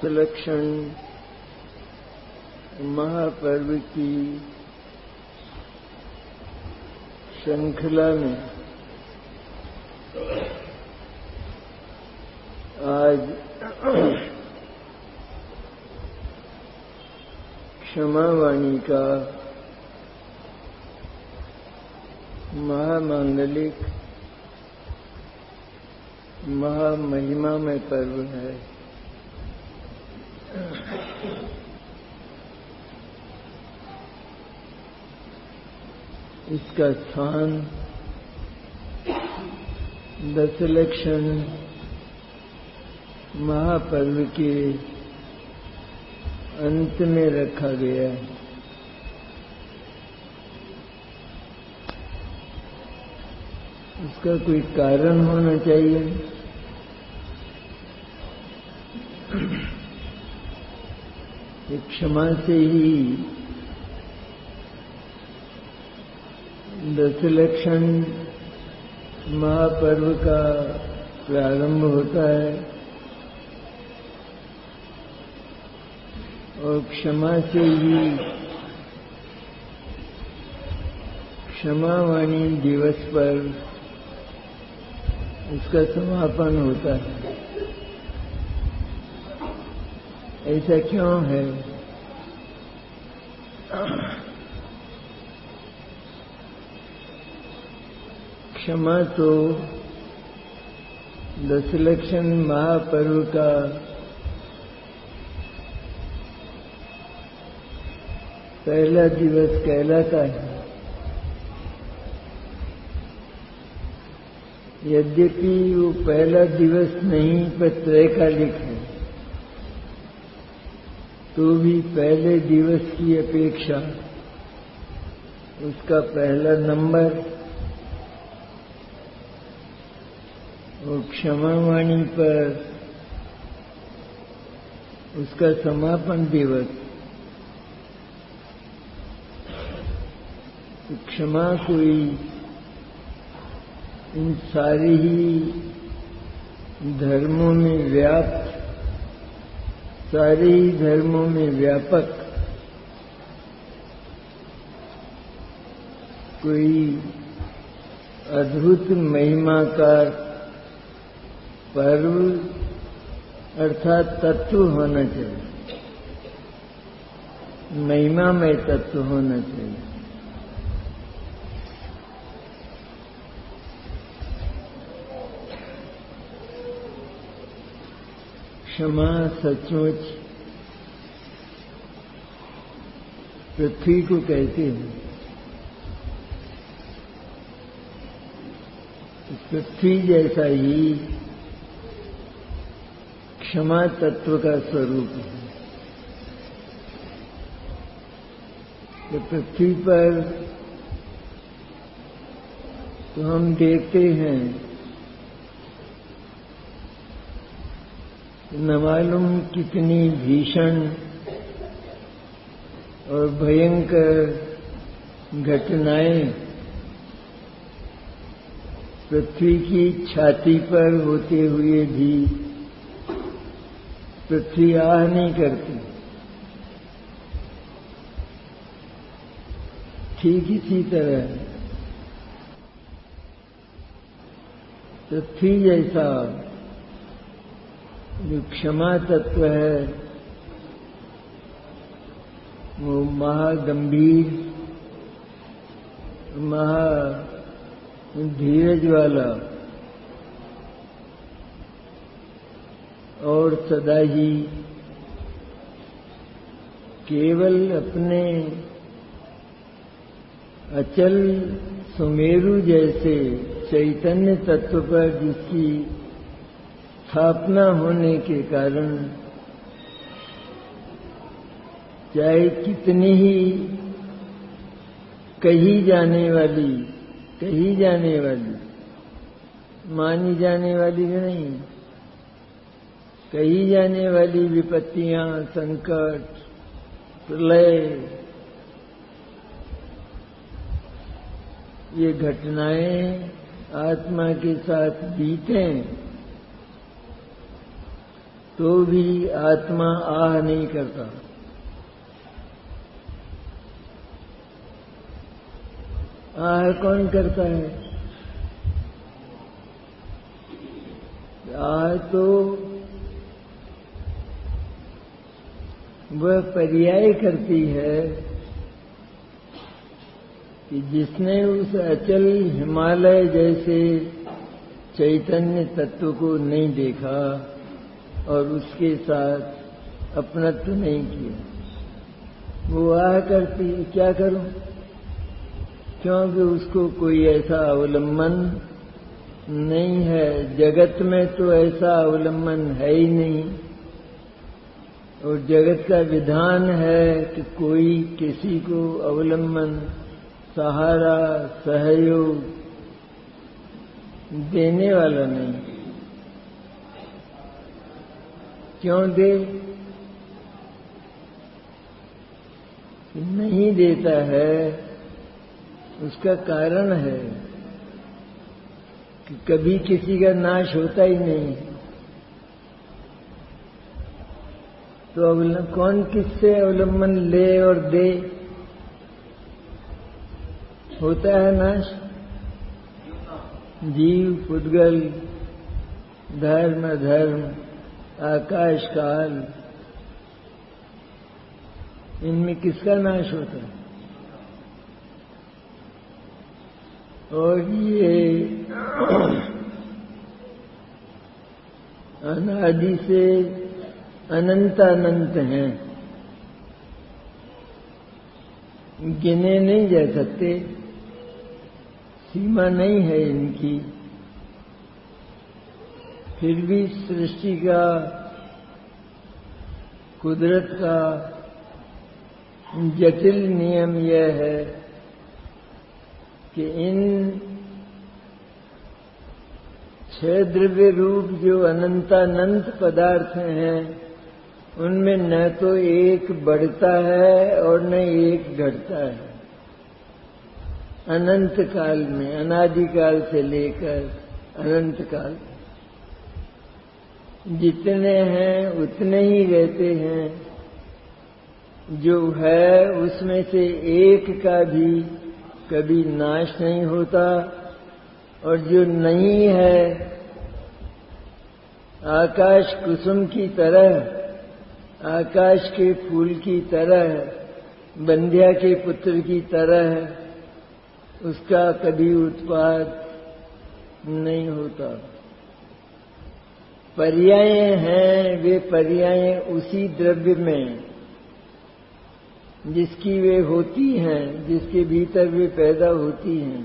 दशलक्षण महापर्व की श्रृंखला में आज क्षमावाणी का महामांगलिक महामहिमामय पर्व है। इसका स्थान दशलक्षण महापर्व के अंत में रखा गया है। इसका कोई कारण होना चाहिए। ये क्षमा से ही दशलक्षण महापर्व का प्रारंभ होता है और क्षमा से ही क्षमावाणी दिवस पर इसका समापन होता है। ऐसा क्यों है? क्षमा तो दशलक्षण महापर्व का पहला दिवस कहलाता है। यद्यपि वो पहला दिवस नहीं पर त्रैकालिक है, तो भी पहले दिवस की अपेक्षा उसका पहला नंबर और क्षमावाणी पर उसका समापन दिवस। तो क्षमा कोई इन सारी ही धर्मों में सारे ही धर्मों में व्यापक कोई अद्भुत महिमा का पर्व अर्थात तत्व होना चाहिए, महिमामय तत्व होना चाहिए। क्षमा सचमुच पृथ्वी को कहते हैं। पृथ्वी जैसा ही क्षमा तत्व का स्वरूप है। तो पृथ्वी पर तो हम देखते हैं न मालूम कितनी भीषण और भयंकर घटनाएं पृथ्वी की छाती पर होते हुए भी पृथ्वी आह नहीं करती। ठीक इसी तरह पृथ्वी जैसा जो क्षमा तत्व है वो महागंभीर धीरज वाला और सदा ही केवल अपने अचल सुमेरु जैसे चैतन्य तत्व पर जिसकी स्थापना होने के कारण चाहे कितनी ही कही जाने वाली मानी जाने वाली नहीं, कही जाने वाली विपत्तियां, संकट, प्रलय, ये घटनाएं आत्मा के साथ बीतें तो भी आत्मा आह नहीं करता। आह कौन करता है? आह तो वह पर्याय करती है कि जिसने उस अचल हिमालय जैसे चैतन्य तत्व को नहीं देखा और उसके साथ अपनत्व नहीं किया, वो आह करती क्या करूं? क्योंकि उसको कोई ऐसा अवलंबन नहीं है। जगत में तो ऐसा अवलंबन है ही नहीं, और जगत का विधान है कि कोई किसी को अवलंबन, सहारा, सहयोग देने वाला नहीं। क्यों दे? नहीं देता है, उसका कारण है कि कभी किसी का नाश होता ही नहीं। तो कौन किससे अवलंबन ले और दे? होता है नाश। जीव, पुद्गल, धर्म, अधर्म, आकाश, काल, इनमें किसका नाश होता है? और ये अनादि से अनंत हैं, गिने नहीं जा सकते, सीमा नहीं है इनकी। फिर भी सृष्टि का, कुदरत का जटिल नियम यह है कि इन छह द्रव्य रूप जो अनंतानंत पदार्थ हैं, उनमें न तो एक बढ़ता है और न एक घटता है। अनंत काल में, अनादिकाल से लेकर अनंत काल, जितने हैं उतने ही रहते हैं। जो है उसमें से एक का भी कभी नाश नहीं होता, और जो नहीं है, आकाश कुसुम की तरह, आकाश के फूल की तरह, बंध्या के पुत्र की तरह, उसका कभी उत्पाद नहीं होता। पर्याय हैं, वे पर्याय उसी द्रव्य में जिसकी वे होती हैं, जिसके भीतर वे पैदा होती हैं,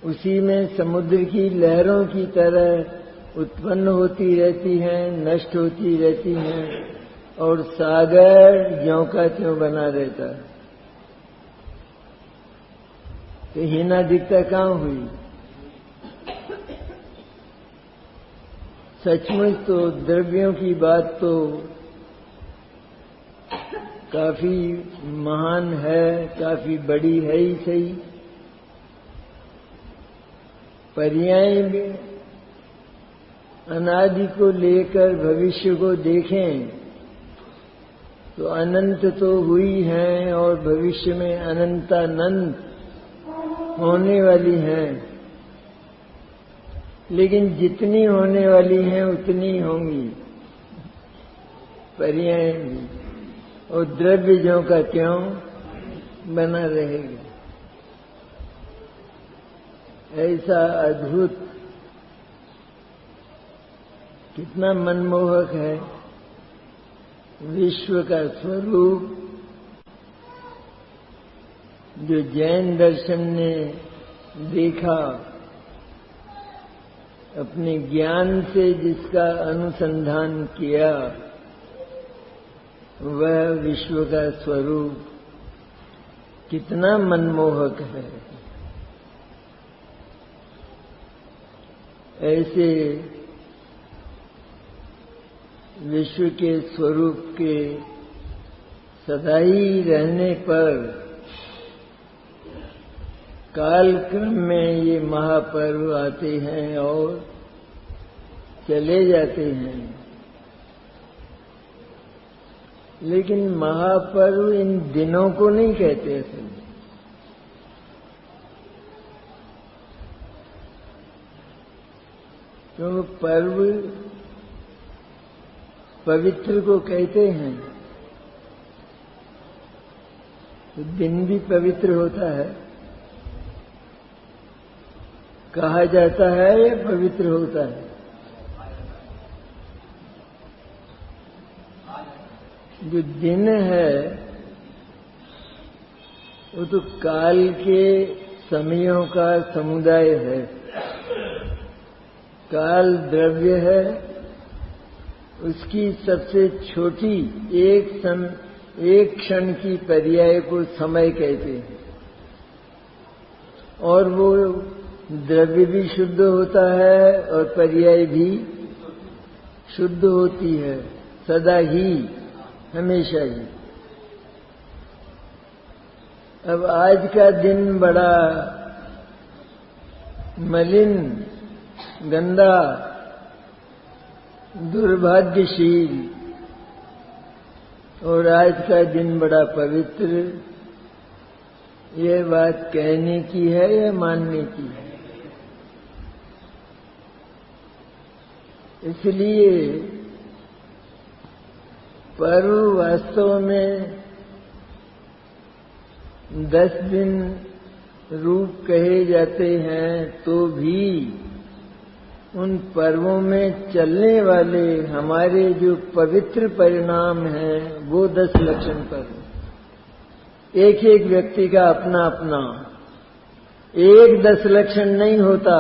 उसी में समुद्र की लहरों की तरह उत्पन्न होती रहती हैं, नष्ट होती रहती हैं, और सागर ज्यों का त्यों बना रहता है। तो हीनादिकता कहाँ हुई? सचमुच तो द्रव्यों की बात तो काफी महान है, काफी बड़ी है ही सही। पर्याय में अनादि को लेकर भविष्य को देखें तो अनंत तो हुई हैं, और भविष्य में अनंतानंत होने वाली हैं। लेकिन जितनी होने वाली हैं उतनी होंगी पर्याय भी, और द्रव्य ज्यों का त्यों बना रहेगा। ऐसा अद्भुत, कितना मनमोहक है विश्व का स्वरूप, जो जैन दर्शन ने देखा, अपने ज्ञान से जिसका अनुसंधान किया, वह विश्व का स्वरूप कितना मनमोहक है। ऐसे विश्व के स्वरूप के सदा ही रहने पर कालक्रम में ये महापर्व आते हैं और चले जाते हैं। लेकिन महापर्व इन दिनों को नहीं कहते असल में। तो पर्व पवित्र को कहते हैं, तो दिन भी पवित्र होता है, कहा जाता है या पवित्र होता है। जो दिन है वो तो काल के समयों का समुदाय है। काल द्रव्य है, उसकी सबसे छोटी एक क्षण की पर्याय को समय कहते हैं। और वो द्रव्य भी शुद्ध होता है और पर्याय भी शुद्ध होती है, सदा ही, हमेशा ही। अब आज का दिन बड़ा मलिन, गंदा, दुर्भाग्यशील, और आज का दिन बड़ा पवित्र, यह बात कहने की है या मानने की है। इसलिए पर्व वास्तव में 10 दिन रूप कहे जाते हैं, तो भी उन पर्वों में चलने वाले हमारे जो पवित्र परिणाम हैं वो 10 लक्षण पर्व। एक एक व्यक्ति का अपना अपना, एक 10 लक्षण नहीं होता।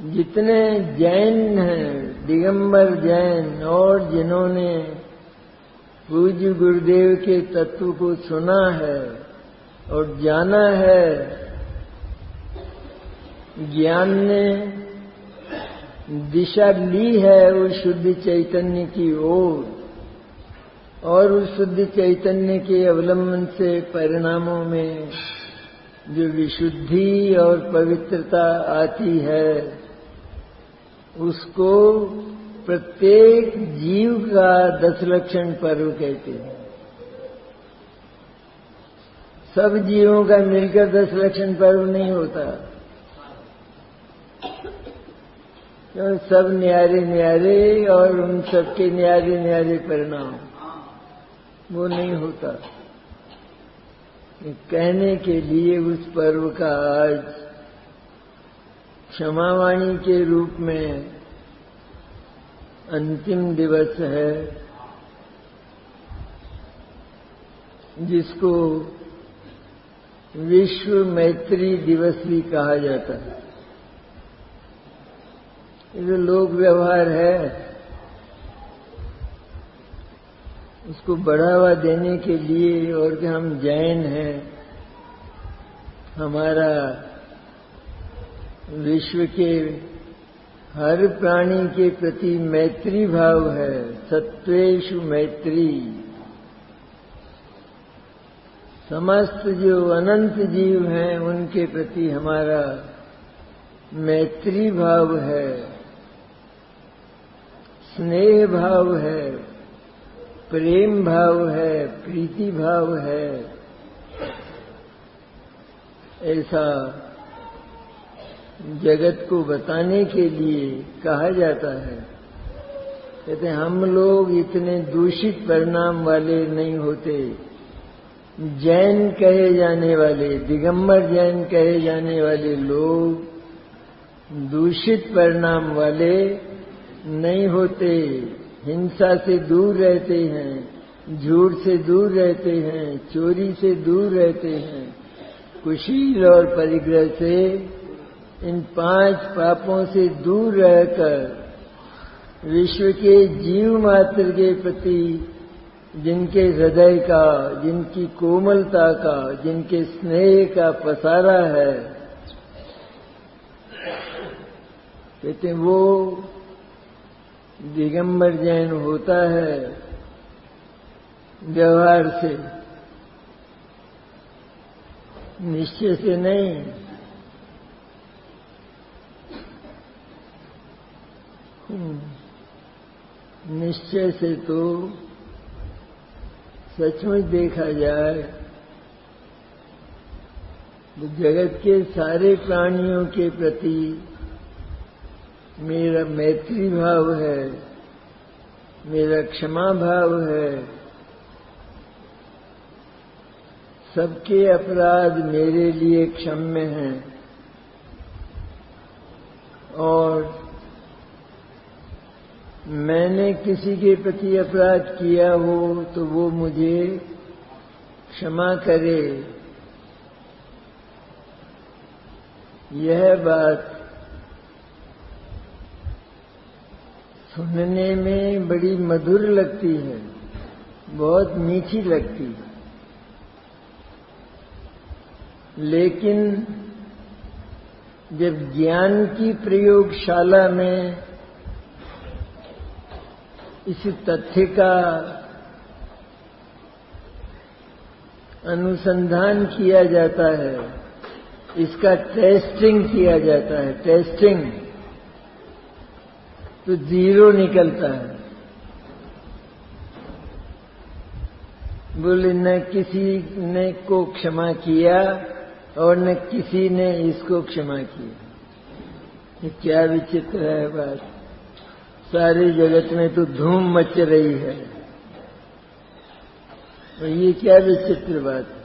जितने जैन हैं, दिगंबर जैन, और जिन्होंने पूज्य गुरुदेव के तत्व को सुना है और जाना है, ज्ञान ने दिशा ली है उस शुद्ध चैतन्य की ओर, और उस शुद्ध चैतन्य के अवलंबन से परिणामों में जो विशुद्धि और पवित्रता आती है, उसको प्रत्येक जीव का 10 लक्षण पर्व कहते हैं। सब जीवों का मिलकर 10 लक्षण पर्व नहीं होता, क्योंकि सब न्यारे न्यारे और उन सबके न्यारे न्यारे परिणाम, वो नहीं होता। कहने के लिए उस पर्व का आज क्षमावाणी के रूप में अंतिम दिवस है, जिसको विश्व मैत्री दिवस भी कहा जाता है। ये जो लोक व्यवहार है, उसको बढ़ावा देने के लिए, और कि हम जैन हैं, हमारा विश्व के हर प्राणी के प्रति मैत्री भाव है, सत्वेषु मैत्री। समस्त जो अनंत जीव हैं उनके प्रति हमारा मैत्री भाव है, स्नेह भाव है, प्रेम भाव है, प्रीति भाव है। ऐसा जगत को बताने के लिए कहा जाता है। कहते हैं हम लोग इतने दूषित परिणाम वाले नहीं होते। जैन कहे जाने वाले, दिगंबर जैन कहे जाने वाले लोग दूषित परिणाम वाले नहीं होते। हिंसा से दूर रहते हैं, झूठ से दूर रहते हैं, चोरी से दूर रहते हैं, कुशील और परिग्रह से, इन 5 पापों से दूर रहकर विश्व के जीव मात्र के प्रति जिनके हृदय का, जिनकी कोमलता का, जिनके स्नेह का पसारा है, कहते वो दिगंबर जैन होता है। व्यवहार से, निश्चय से नहीं। निश्चय से तो सचमुच देखा जाए तो जगत के सारे प्राणियों के प्रति मेरा मैत्री भाव है, मेरा क्षमा भाव है। सबके अपराध मेरे लिए क्षम्य हैं और मैंने किसी के प्रति अपराध किया हो तो वो मुझे क्षमा करे। यह बात सुनने में बड़ी मधुर लगती है, बहुत मीठी लगती है, लेकिन जब ज्ञान की प्रयोगशाला में इस तथ्य का अनुसंधान किया जाता है, इसका टेस्टिंग किया जाता है, टेस्टिंग, तो जीरो निकलता है। बोले न किसी ने को क्षमा किया और न किसी ने इसको क्षमा किया। ये क्या विचित्र है बात। सारे जगत में तो धूम मच रही है और ये क्या विचित्र बात है।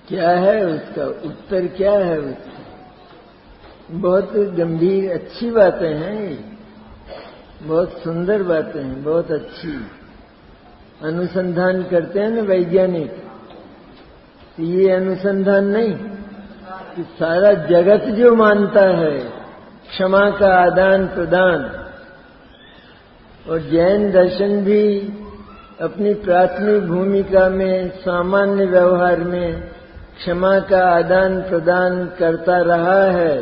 क्या है उसका उत्तर, क्या है उसका? बहुत गंभीर अच्छी बातें हैं ये, बहुत सुंदर बातें हैं, बहुत अच्छी। अनुसंधान करते हैं ना वैज्ञानिक, तो ये अनुसंधान नहीं कि सारा जगत जो मानता है क्षमा का आदान प्रदान, और जैन दर्शन भी अपनी प्राथमिक भूमिका में सामान्य व्यवहार में क्षमा का आदान प्रदान करता रहा है,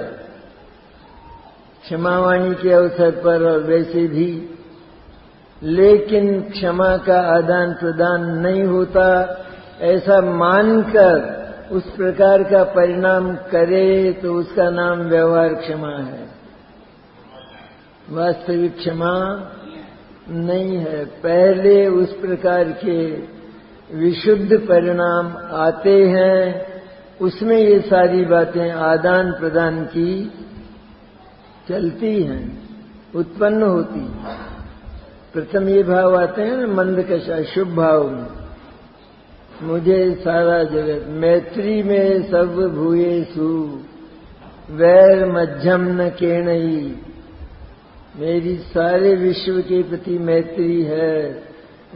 क्षमावाणी के अवसर पर और वैसे भी, लेकिन क्षमा का आदान प्रदान नहीं होता ऐसा मानकर उस प्रकार का परिणाम करे तो उसका नाम व्यवहार क्षमा है, वास्तविक क्षमा नहीं है। पहले उस प्रकार के विशुद्ध परिणाम आते हैं, उसमें ये सारी बातें आदान प्रदान की चलती हैं, उत्पन्न होती। प्रथम ये भाव आते हैं ना मंदकशा, शुभ भाव में, मुझे सारा जगत, मैत्री में सब भूयेषु वैर मध्यम न केणई, मेरी सारे विश्व के प्रति मैत्री है,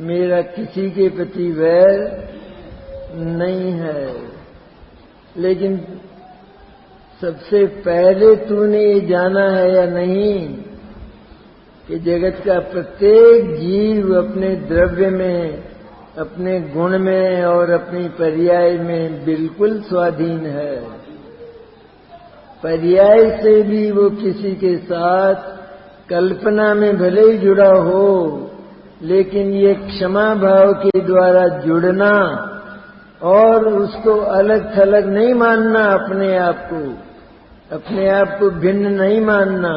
मेरा किसी के प्रति वैर नहीं है। लेकिन सबसे पहले तूने ये जाना है या नहीं कि जगत का प्रत्येक जीव अपने द्रव्य में, अपने गुण में और अपनी पर्याय में बिल्कुल स्वाधीन है। पर्याय से भी वो किसी के साथ कल्पना में भले ही जुड़ा हो, लेकिन ये क्षमा भाव के द्वारा जुड़ना और उसको अलग थलग नहीं मानना, अपने आप को भिन्न नहीं मानना,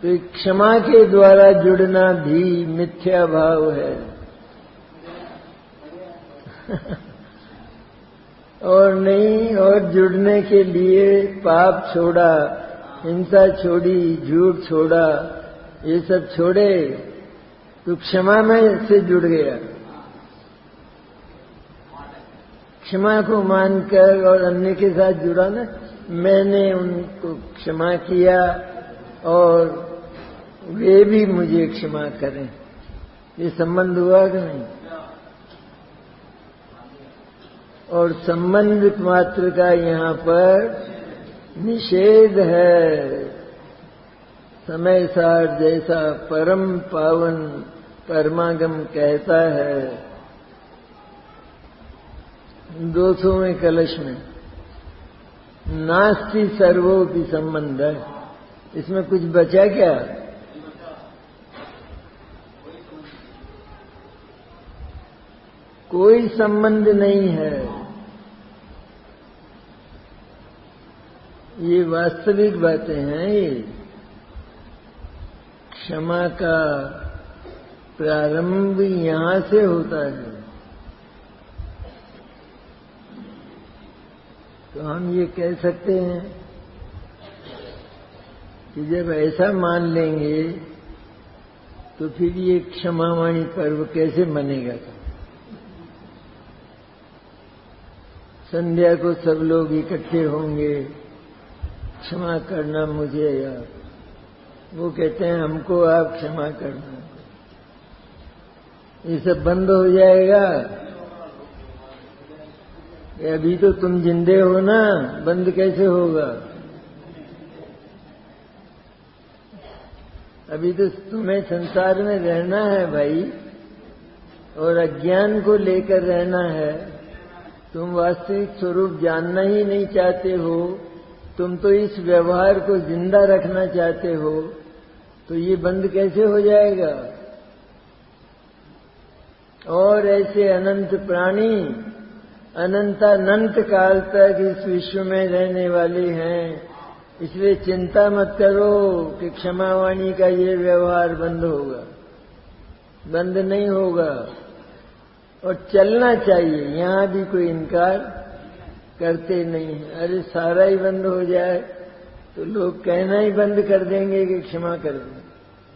तो क्षमा के द्वारा जुड़ना भी मिथ्या भाव है। और नहीं, और जुड़ने के लिए पाप छोड़ा, हिंसा छोड़ी, झूठ छोड़ा, ये सब छोड़े तो क्षमा में से जुड़ गया। क्षमा को मानकर और अन्य के साथ जुड़ा ना, मैंने उनको क्षमा किया और वे भी मुझे क्षमा करें, ये संबंध हुआ कि नहीं? और संबंध मात्र का यहाँ पर निषेध है। समय सार जैसा परम पावन परमागम कहता है 200वें कलश में, नास्ति सर्वोपि संबंध है। इसमें कुछ बचा क्या? कोई संबंध नहीं है। ये वास्तविक बातें हैं। ये क्षमा का प्रारंभ यहां से होता है। तो हम ये कह सकते हैं कि जब ऐसा मान लेंगे तो फिर ये क्षमावाणी पर्व कैसे मनेगा। संध्या को सब लोग इकट्ठे होंगे, क्षमा करना मुझे यार, वो कहते हैं हमको आप क्षमा करना, ये सब बंद हो जाएगा। अभी तो तुम जिंदे हो ना, बंद कैसे होगा। अभी तो तुम्हें संसार में रहना है भाई, और अज्ञान को लेकर रहना है। तुम वास्तविक स्वरूप जानना ही नहीं चाहते हो, तुम तो इस व्यवहार को जिंदा रखना चाहते हो, तो ये बंद कैसे हो जाएगा। और ऐसे अनंत प्राणी अनंतानंत काल तक इस विश्व में रहने वाले हैं। इसलिए चिंता मत करो कि क्षमावाणी का ये व्यवहार बंद होगा, बंद नहीं होगा। और चलना चाहिए, यहां भी कोई इनकार करते नहीं है। अरे सारा ही बंद हो जाए तो लोग कहना ही बंद कर देंगे कि क्षमा कर दो,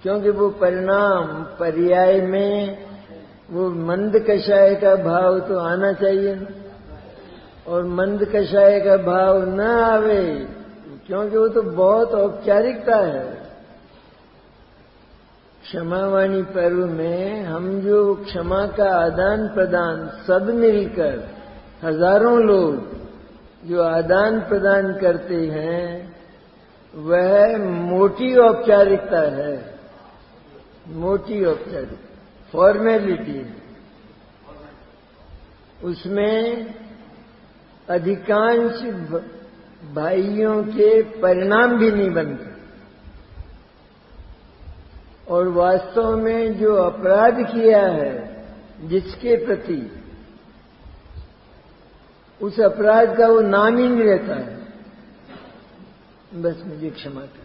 क्योंकि वो परिणाम पर्याय में वो मंद कषाय का भाव तो आना चाहिए ना। और मंद कषाय का भाव न आवे, क्योंकि वो तो बहुत औपचारिकता है। क्षमावाणी पर्व में हम जो क्षमा का आदान प्रदान सब मिलकर हजारों लोग जो आदान प्रदान करते हैं, वह मोटी औपचारिकता है, मोटी औपचारिकता, फॉर्मेलिटी। उसमें अधिकांश भाइयों के परिणाम भी नहीं बनते। और वास्तव में जो अपराध किया है जिसके प्रति, उस अपराध का वो नाम ही नहीं रहता है, बस मुझे क्षमा कर।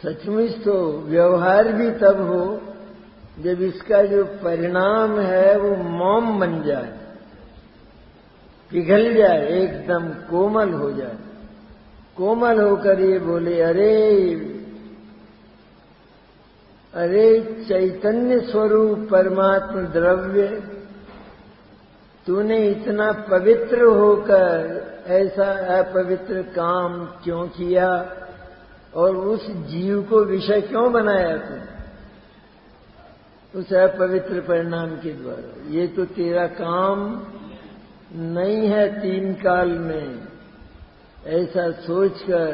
सचमुच तो व्यवहार भी तब हो जब इसका जो परिणाम है वो मोम बन जाए, पिघल जाए, एकदम कोमल हो जाए। कोमल होकर ये बोले, अरे चैतन्य स्वरूप परमात्मा द्रव्य, तूने इतना पवित्र होकर ऐसा अपवित्र काम क्यों किया, और उस जीव को विषय क्यों बनाया तू उस अपवित्र परिणाम के द्वारा। ये तो तेरा काम नहीं है तीन काल में, ऐसा सोचकर।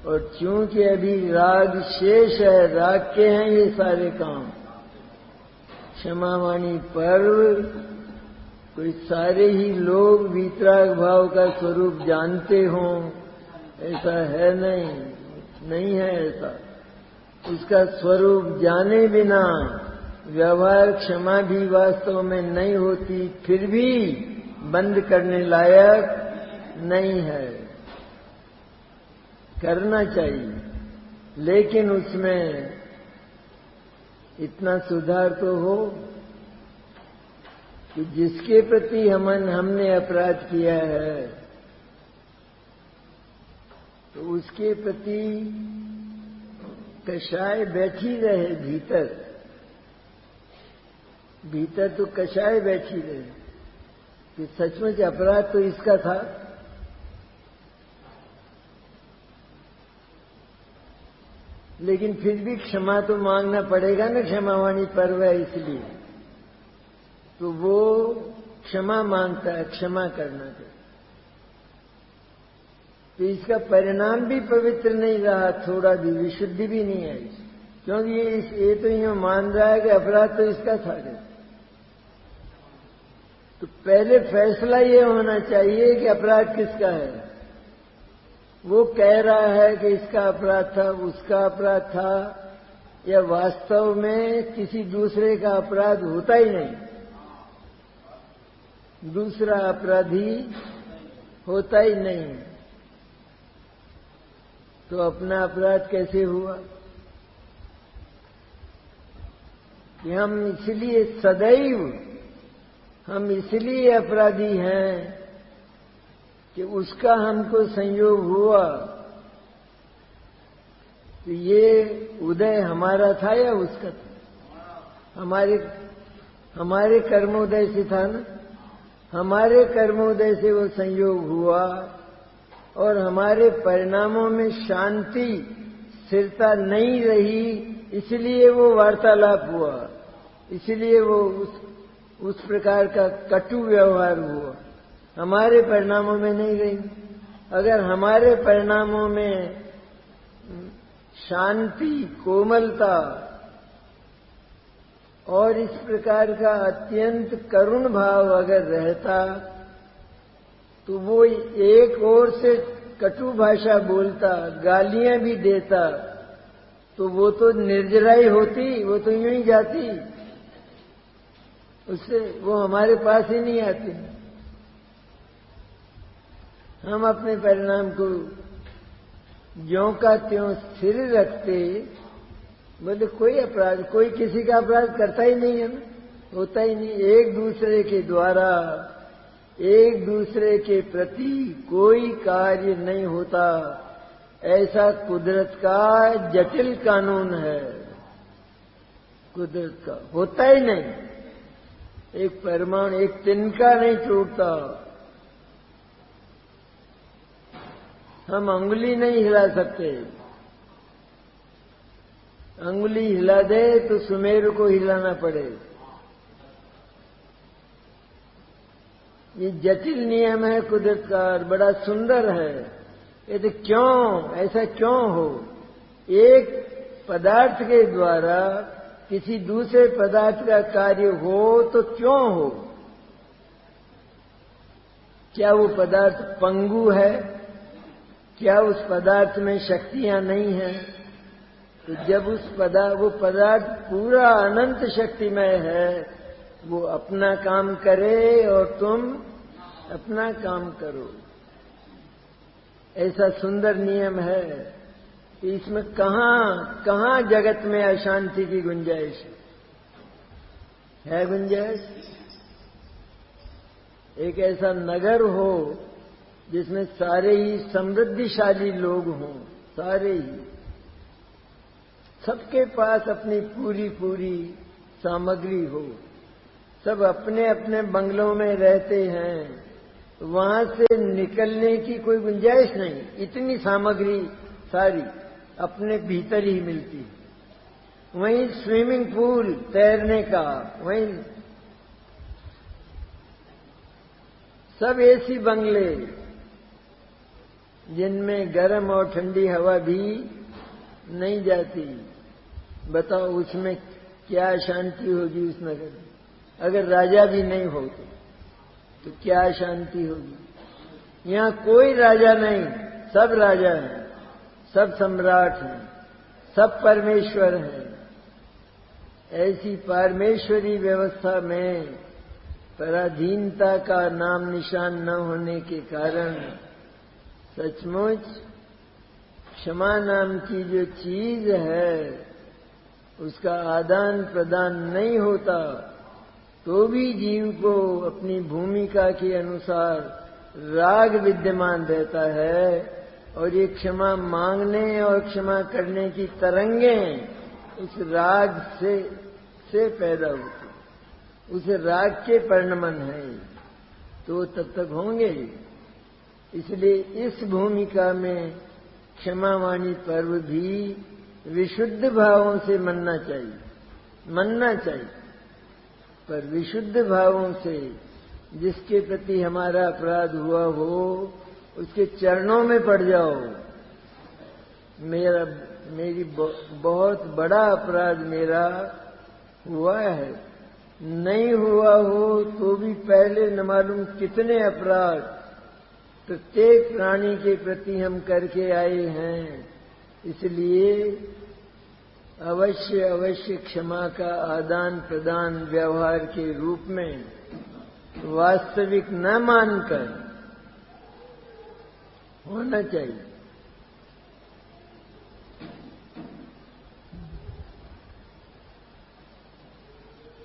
और चूंकि अभी राग शेष है, राग के हैं ये सारे काम। क्षमावाणी पर्व कोई सारे ही लोग वीतराग भाव का स्वरूप जानते हों, ऐसा है नहीं है ऐसा। उसका स्वरूप जाने बिना व्यवहार क्षमा भी वास्तव में नहीं होती, फिर भी बंद करने लायक नहीं है। करना चाहिए, लेकिन उसमें इतना सुधार तो हो कि जिसके प्रति हमने अपराध किया है, तो उसके प्रति कषाय बैठी रहे भीतर तो कषाय बैठी रहे कि सचमुच अपराध तो इसका था। लेकिन फिर भी क्षमा तो मांगना पड़ेगा ना, क्षमावाणी पर्व है इसलिए। तो वो क्षमा मांगता है, क्षमा करना चाहिए। तो इसका परिणाम भी पवित्र नहीं रहा, थोड़ा भी विशुद्धि भी नहीं आई, क्योंकि ये तो यूं मान रहा है कि अपराध तो इसका था। तो पहले फैसला ये होना चाहिए कि अपराध किसका है। वो कह रहा है कि इसका अपराध था, उसका अपराध था, या वास्तव में किसी दूसरे का अपराध होता ही नहीं। दूसरा अपराधी होता ही नहीं, तो अपना अपराध कैसे हुआ? कि हम इसलिए सदैव हम इसलिए अपराधी हैं कि उसका हमको संयोग हुआ। तो ये उदय हमारा था या उसका था? हमारे कर्मोदय से था ना। हमारे कर्मोदय से वो संयोग हुआ और हमारे परिणामों में शांति स्थिरता नहीं रही, इसलिए वो वार्तालाप हुआ, इसलिए वो उस प्रकार का कटु व्यवहार हुआ। हमारे परिणामों में नहीं रही। अगर हमारे परिणामों में शांति, कोमलता और इस प्रकार का अत्यंत करुण भाव अगर रहता, तो वो एक ओर से कटु भाषा बोलता, गालियां भी देता, तो वो तो निर्जराई होती, वो तो यूं ही जाती, उससे वो हमारे पास ही नहीं आती। हम अपने परिणाम को ज्यों का त्यों स्थिर रखते, बोले कोई अपराध, कोई किसी का अपराध करता ही नहीं है ना, होता ही नहीं। एक दूसरे के द्वारा, एक दूसरे के प्रति कोई कार्य नहीं होता, ऐसा कुदरत का जटिल कानून है। कुदरत का होता ही नहीं। एक परमाणु, एक तिनका नहीं टूटता। हम अंगुली नहीं हिला सकते। अंगुली हिला दे तो सुमेरु को हिलाना पड़े। ये जटिल नियम है कुदरत का और बड़ा सुंदर है। ये तो क्यों, ऐसा क्यों हो? एक पदार्थ के द्वारा किसी दूसरे पदार्थ का कार्य हो तो क्यों हो? क्या वो पदार्थ पंगु है? क्या उस पदार्थ में शक्तियां नहीं हैं? तो जब वो पदार्थ पूरा अनंत शक्तिमय है, वो अपना काम करे और तुम अपना काम करो। ऐसा सुंदर नियम है। इसमें कहां जगत में अशांति की गुंजाइश है? गुंजाइश? एक ऐसा नगर हो जिसमें सारे ही समृद्धिशाली लोग हों, सारे ही, सबके पास अपनी पूरी पूरी सामग्री हो, सब अपने अपने बंगलों में रहते हैं, वहां से निकलने की कोई गुंजाइश नहीं। इतनी सामग्री सारी अपने भीतर ही मिलती। वहीं स्विमिंग पूल तैरने का, वहीं सब ऐसी बंगले जिनमें गर्म और ठंडी हवा भी नहीं जाती। बताओ उसमें क्या शांति होगी उस नगर में? अगर राजा भी नहीं हो तो क्या शांति होगी? यहां कोई राजा नहीं, सब राजा हैं, सब सम्राट हैं, सब परमेश्वर हैं। ऐसी परमेश्वरी व्यवस्था में पराधीनता का नाम निशान न होने के कारण सचमुच क्षमा नाम की जो चीज है उसका आदान प्रदान नहीं होता, तो भी जीव को अपनी भूमिका के अनुसार राग विद्यमान रहता है और ये क्षमा मांगने और क्षमा करने की तरंगें उस राग से पैदा होती, उस राग के परिणमन है, तो तब तक होंगे। इसलिए इस भूमिका में क्षमावाणी पर्व भी विशुद्ध भावों से मनना चाहिए, पर विशुद्ध भावों से। जिसके प्रति हमारा अपराध हुआ हो उसके चरणों में पड़ जाओ। मेरी बहुत बड़ा अपराध मेरा हुआ है, नहीं हुआ हो तो भी पहले न मालूम कितने अपराध प्रत्येक प्राणी के प्रति हम करके आए हैं। इसलिए अवश्य अवश्य क्षमा का आदान प्रदान व्यवहार के रूप में वास्तविक न मानकर होना चाहिए।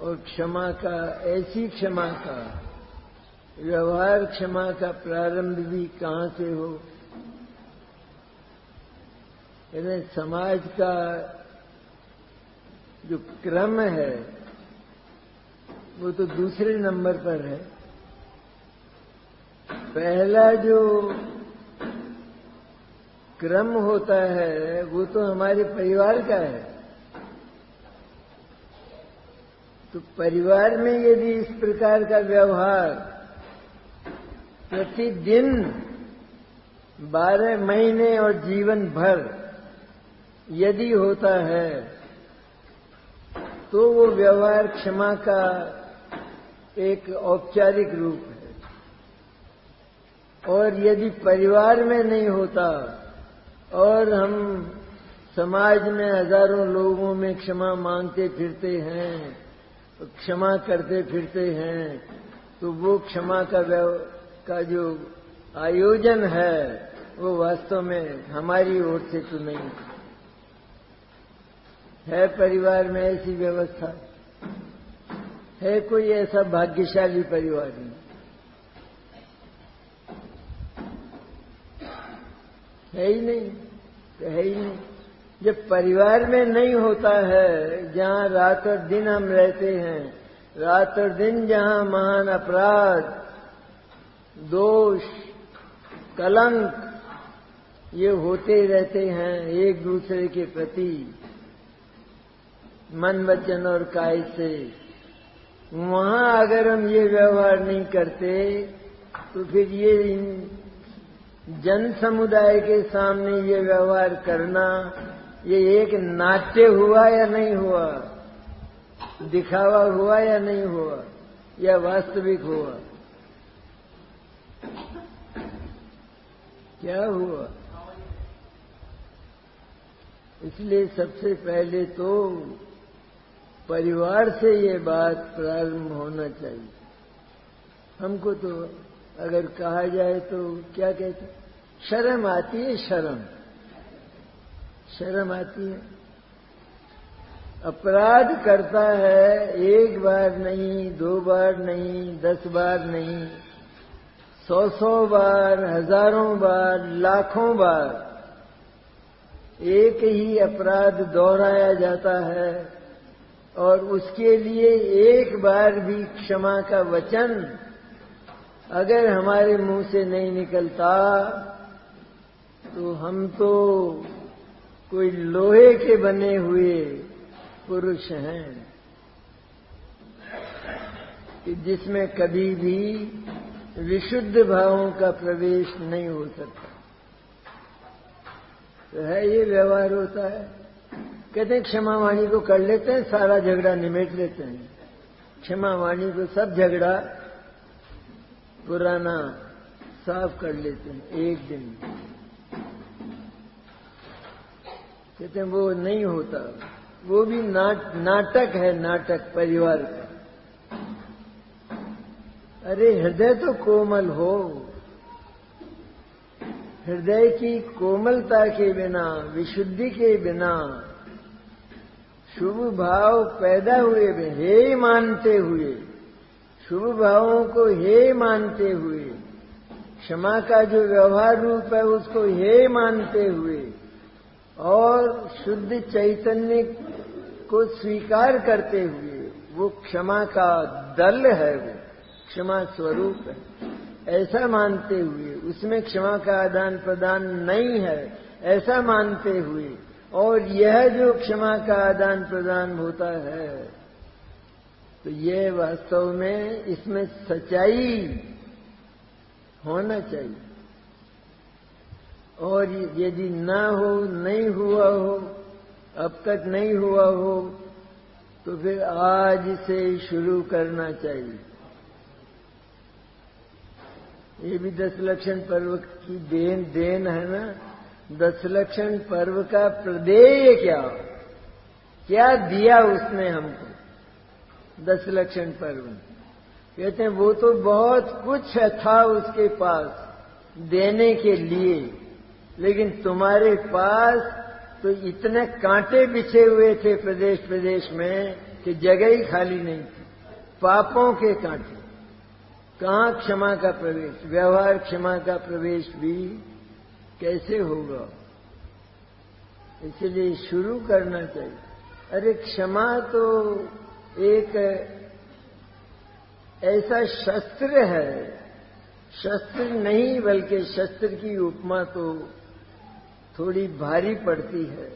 और क्षमा का, ऐसी क्षमा का, व्यवहार क्षमा का प्रारंभ भी कहाँ से हो? यानी समाज का जो क्रम है वो तो दूसरे नंबर पर है। पहला जो क्रम होता है वो तो हमारे परिवार का है। तो परिवार में यदि इस प्रकार का व्यवहार प्रतिदिन 12 महीने और जीवन भर यदि होता है तो वो व्यवहार क्षमा का एक औपचारिक रूप है। और यदि परिवार में नहीं होता और हम समाज में हजारों लोगों में क्षमा मांगते फिरते हैं, क्षमा करते फिरते हैं, तो वो क्षमा का जो आयोजन है वो वास्तव में हमारी ओर से तो नहीं है। परिवार में ऐसी व्यवस्था है? कोई ऐसा भाग्यशाली परिवार नहीं है, ही नहीं, तो है ही नहीं। जब परिवार में नहीं होता है, जहां रात और दिन हम रहते हैं, रात और दिन जहां महान अपराध, दोष, कलंक ये होते रहते हैं एक दूसरे के प्रति मन, वचन और काय से, वहां अगर हम ये व्यवहार नहीं करते तो फिर ये जन समुदाय के सामने ये व्यवहार करना, ये एक नाट्य हुआ या नहीं हुआ, दिखावा हुआ या नहीं हुआ, या वास्तविक हुआ? क्या हुआ? इसलिए सबसे पहले तो परिवार से ये बात प्रारंभ होना चाहिए। हमको तो अगर कहा जाए तो क्या कहते, शर्म आती है, शर्म आती है। अपराध करता है एक बार नहीं, 2 बार नहीं, 10 बार नहीं, 100 बार, हजारों बार, लाखों बार एक ही अपराध दोहराया जाता है और उसके लिए एक बार भी क्षमा का वचन अगर हमारे मुंह से नहीं निकलता तो हम तो कोई लोहे के बने हुए पुरुष हैं कि जिसमें कभी भी विशुद्ध भावों का प्रवेश नहीं हो सकता। तो है ये व्यवहार होता है। कहते हैं क्षमा वाणी को कर लेते हैं, सारा झगड़ा निमेट लेते हैं। क्षमा वाणी को सब झगड़ा पुराना साफ कर लेते हैं एक दिन। कहते हैं वो नहीं होता, वो भी नाटक है, नाटक परिवार का। अरे हृदय तो कोमल हो, हृदय की कोमलता के बिना, विशुद्धि के बिना, शुभ भाव पैदा हुए भी हे मानते हुए, शुभ भावों को हे मानते हुए, क्षमा का जो व्यवहार रूप है उसको हे मानते हुए और शुद्ध चैतन्य को स्वीकार करते हुए, वो क्षमा का दल है, वो क्षमा स्वरूप है, ऐसा मानते हुए, उसमें क्षमा का आदान प्रदान नहीं है ऐसा मानते हुए, और यह जो क्षमा का आदान प्रदान होता है तो ये वास्तव में इसमें सच्चाई होना चाहिए। और यदि ना हो, नहीं हुआ हो, अब तक नहीं हुआ हो, तो फिर आज से शुरू करना चाहिए। ये भी 10 लक्षण पर्व की देन है ना। 10 लक्षण पर्व का प्रदेय क्या दिया उसने हमको? 10 लक्षण पर्व कहते हैं वो तो बहुत कुछ था उसके पास, देने के लिए, लेकिन तुम्हारे पास तो इतने कांटे बिछे हुए थे प्रदेश प्रदेश में कि जगह ही खाली नहीं थी। पापों के कांटे, कहाँ क्षमा का प्रवेश, व्यवहार क्षमा का प्रवेश भी कैसे होगा। इसलिए शुरू करना चाहिए। अरे क्षमा तो एक ऐसा शस्त्र है, शस्त्र नहीं बल्कि शस्त्र की उपमा तो थोड़ी भारी पड़ती है,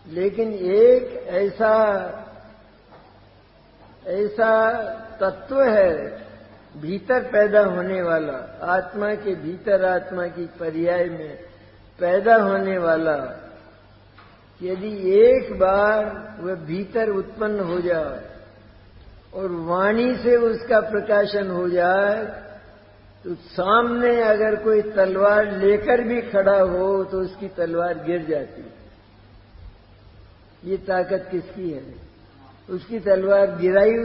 लेकिन एक ऐसा तत्व है भीतर पैदा होने वाला, आत्मा के भीतर, आत्मा की पर्याय में पैदा होने वाला, यदि एक बार वह भीतर उत्पन्न हो जाए और वाणी से उसका प्रकाशन हो जाए, तो सामने अगर कोई तलवार लेकर भी खड़ा हो तो उसकी तलवार गिर जाती है। ये ताकत किसकी है? उसकी तलवार गिराई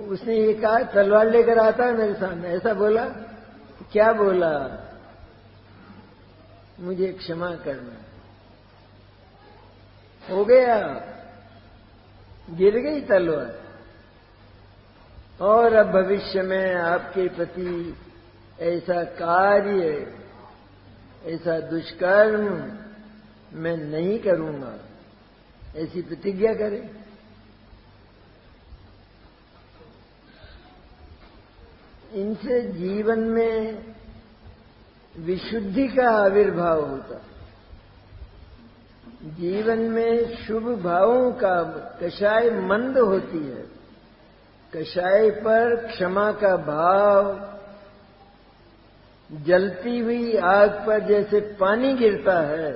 उसने ये कहा तलवार लेकर आता है मेरे सामने, ऐसा बोला? क्या बोला? मुझे क्षमा करना। हो गया, गिर गई तलवार। और अब भविष्य में आपके प्रति ऐसा कार्य, ऐसा दुष्कर्म मैं नहीं करूंगा, ऐसी प्रतिज्ञा करें। इनसे जीवन में विशुद्धि का आविर्भाव होता, जीवन में शुभ भावों का कषाय मंद होती है। कषाय पर क्षमा का भाव जलती हुई आग पर जैसे पानी गिरता है,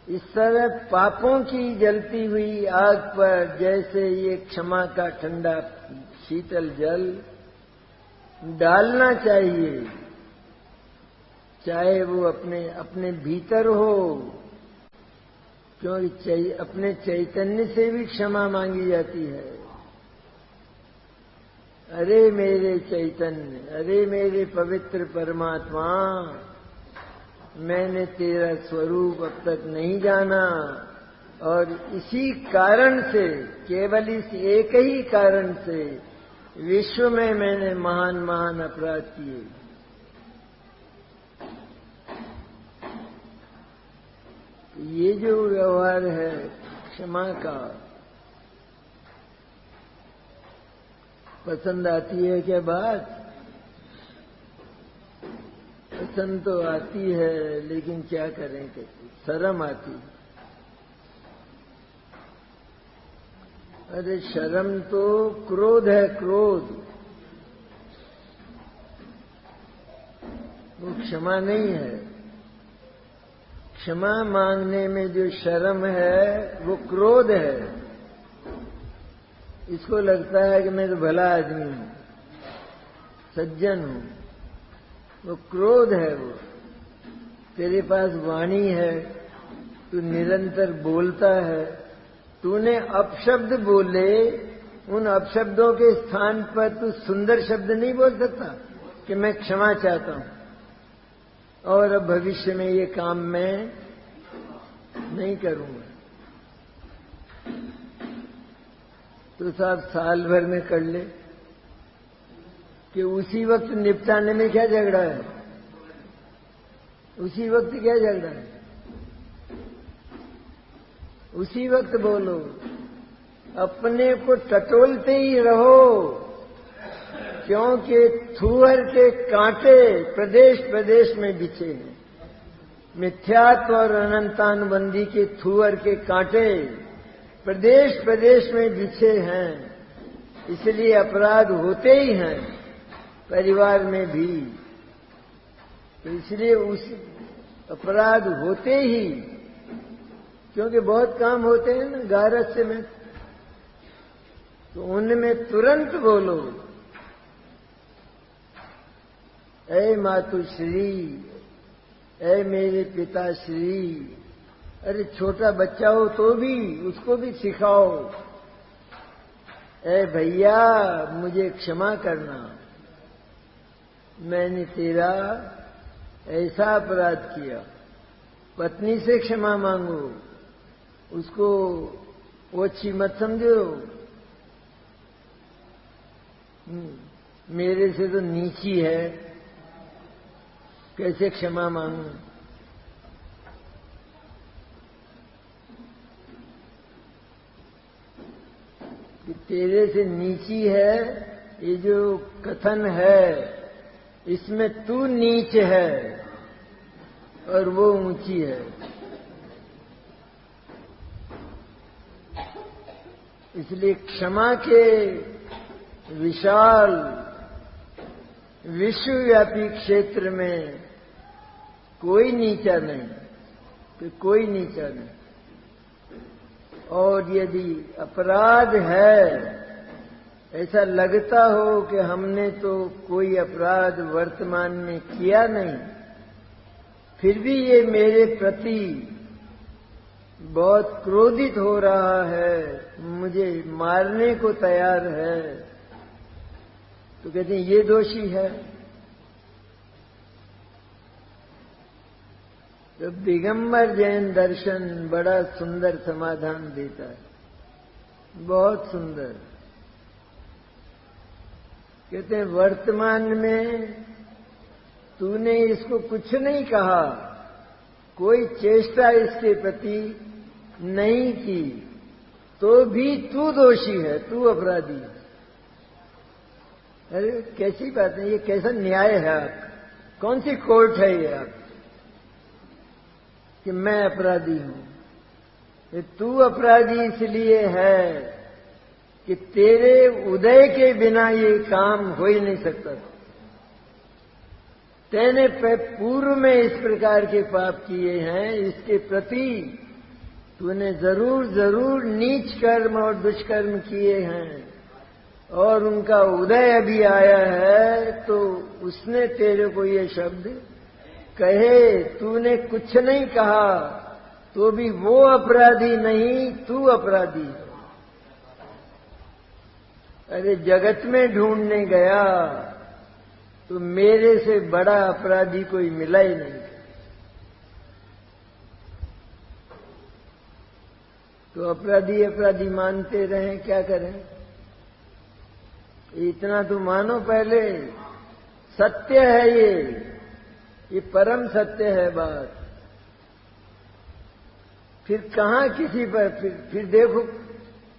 इस तरह पापों की जलती हुई आग पर जैसे ये क्षमा का ठंडा शीतल जल डालना चाहिए, चाहे वो अपने भीतर हो, क्योंकि अपने चैतन्य से भी क्षमा मांगी जाती है। अरे मेरे चैतन्य, अरे मेरे पवित्र परमात्मा, मैंने तेरा स्वरूप अब तक नहीं जाना, और इसी कारण से, केवल इस एक ही कारण से विश्व में मैंने महान महान अपराध किए। ये जो व्यवहार है क्षमा का, पसंद आती है क्या बात? पसंद तो आती है, लेकिन क्या करें, कैसे शर्म आती है। अरे शर्म तो क्रोध है, क्रोध, वो क्षमा नहीं है। क्षमा मांगने में जो शर्म है वो क्रोध है। इसको लगता है कि मैं तो भला आदमी हूं, सज्जन हूं, वो क्रोध है। वो तेरे पास वाणी है, तू निरंतर बोलता है, तूने अपशब्द बोले, उन अपशब्दों के स्थान पर तू सुंदर शब्द नहीं बोल सकता कि मैं क्षमा चाहता हूं, और अब भविष्य में ये काम मैं नहीं करूंगा। तो साहब साल भर में कर ले कि उसी वक्त निपटाने में क्या झगड़ा है? उसी वक्त क्या झगड़ा है? उसी वक्त बोलो, अपने को टटोलते ही रहो, क्योंकि थूहर के कांटे प्रदेश प्रदेश में बिछे हैं। मिथ्यात्व और अनंतानुबंधी के थूहर के कांटे प्रदेश प्रदेश में बिछे हैं, इसलिए अपराध होते ही हैं, परिवार में भी। तो इसलिए उस अपराध होते ही, क्योंकि बहुत काम होते हैं ना गारस्य में, तो उनमें तुरंत बोलो, ऐ मातुश्री, ऐ मेरे पिताश्री। अरे छोटा बच्चा हो तो भी उसको भी सिखाओ, ऐ भैया मुझे क्षमा करना, मैंने तेरा ऐसा अपराध किया, पत्नी से क्षमा मांगो, उसको वो अच्छी मत समझो, मेरे से तो नीची है, कैसे क्षमा मांगू। कि तेरे से नीची है, ये जो कथन है इसमें तू नीच है और वो ऊंची है। इसलिए क्षमा के विशाल विश्वव्यापी क्षेत्र में कोई नीचा नहीं, कि कोई नीचा नहीं। और यदि अपराध है, ऐसा लगता हो कि हमने तो कोई अपराध वर्तमान में किया नहीं, फिर भी ये मेरे प्रति बहुत क्रोधित हो रहा है, मुझे मारने को तैयार है, तो कहते हैं ये दोषी है। तो दिगंबर जैन दर्शन बड़ा सुंदर समाधान देता है, बहुत सुंदर। कहते हैं वर्तमान में तूने इसको कुछ नहीं कहा, कोई चेष्टा इसके प्रति नहीं की, तो भी तू दोषी है, तू अपराधी है। अरे कैसी बात है, ये कैसा न्याय है आपका? कौन सी कोर्ट है ये आप कि मैं अपराधी हूं? तू अपराधी इसलिए है कि तेरे उदय के बिना ये काम हो ही नहीं सकता। तैने पूर्व में इस प्रकार के पाप किए हैं, इसके प्रति तूने जरूर जरूर नीच कर्म और दुष्कर्म किए हैं, और उनका उदय अभी आया है, तो उसने तेरे को ये शब्द कहे। तूने कुछ नहीं कहा तो भी वो अपराधी नहीं, तू अपराधी। अरे जगत में ढूंढने गया तो मेरे से बड़ा अपराधी कोई मिला ही नहीं। तो अपराधी अपराधी मानते रहें, क्या करें? इतना तो मानो पहले, सत्य है ये परम सत्य है बात। फिर कहां किसी पर फिर देखो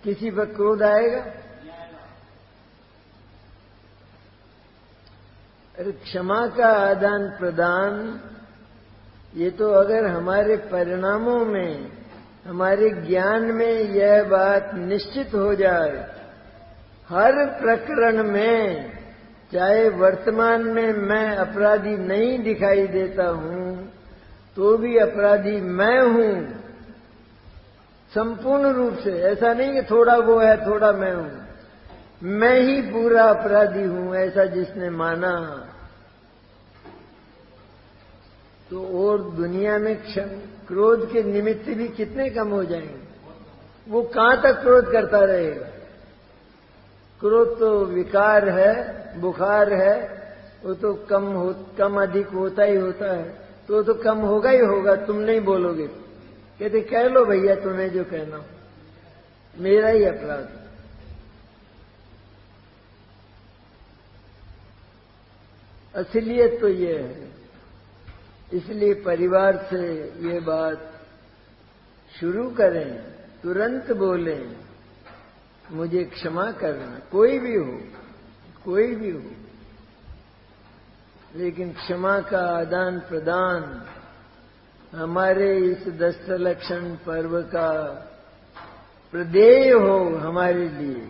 किसी पर क्रोध आएगा? अरे क्षमा का आदान प्रदान, ये तो अगर हमारे परिणामों में, हमारे ज्ञान में यह बात निश्चित हो जाए, हर प्रकरण में, चाहे वर्तमान में मैं अपराधी नहीं दिखाई देता हूं, तो भी अपराधी मैं हूं संपूर्ण रूप से। ऐसा नहीं कि थोड़ा वो है थोड़ा मैं हूं, मैं ही पूरा अपराधी हूं, ऐसा जिसने माना तो और दुनिया में क्रोध के निमित्त भी कितने कम हो जाएंगे। वो कहां तक क्रोध करता रहेगा? क्रोध तो विकार है, बुखार है, वो तो कम अधिक होता ही होता है, तो कम होगा ही होगा। तुम नहीं बोलोगे, कहते कह लो भैया तुम्हें जो कहना, मेरा ही अपराध। असलियत तो ये है। इसलिए परिवार से ये बात शुरू करें, तुरंत बोलें, मुझे क्षमा करना, कोई भी हो, कोई भी हो। लेकिन क्षमा का आदान प्रदान हमारे इस दशलक्षण पर्व का प्रदेय हो हमारे लिए।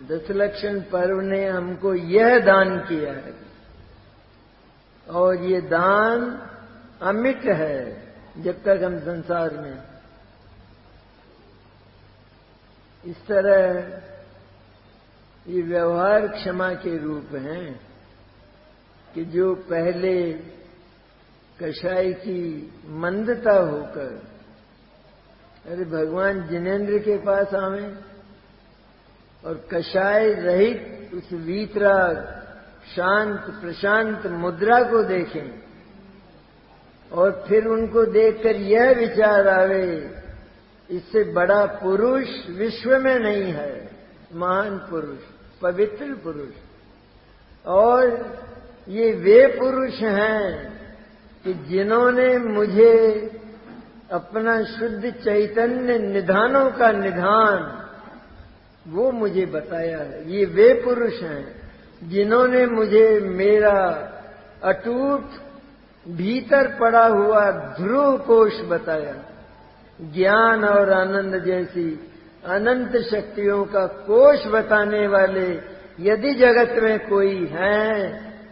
दशलक्षण पर्व ने हमको यह दान किया है, और ये दान अमिट है जब तक हम संसार में। इस तरह ये व्यवहार क्षमा के रूप हैं कि जो पहले कषाय की मंदता होकर, अरे भगवान जिनेंद्र के पास आवे और कषाय रहित उस वीतराग शांत प्रशांत मुद्रा को देखें और फिर उनको देखकर यह विचार आवे, इससे बड़ा पुरुष विश्व में नहीं है, महान पुरुष, पवित्र पुरुष। और ये वे पुरुष हैं कि जिन्होंने मुझे अपना शुद्ध चैतन्य निधानों का निधान वो मुझे बताया है। ये वे पुरुष हैं जिन्होंने मुझे मेरा अटूट भीतर पड़ा हुआ ध्रुव कोश बताया। ज्ञान और आनंद जैसी अनंत शक्तियों का कोश बताने वाले यदि जगत में कोई है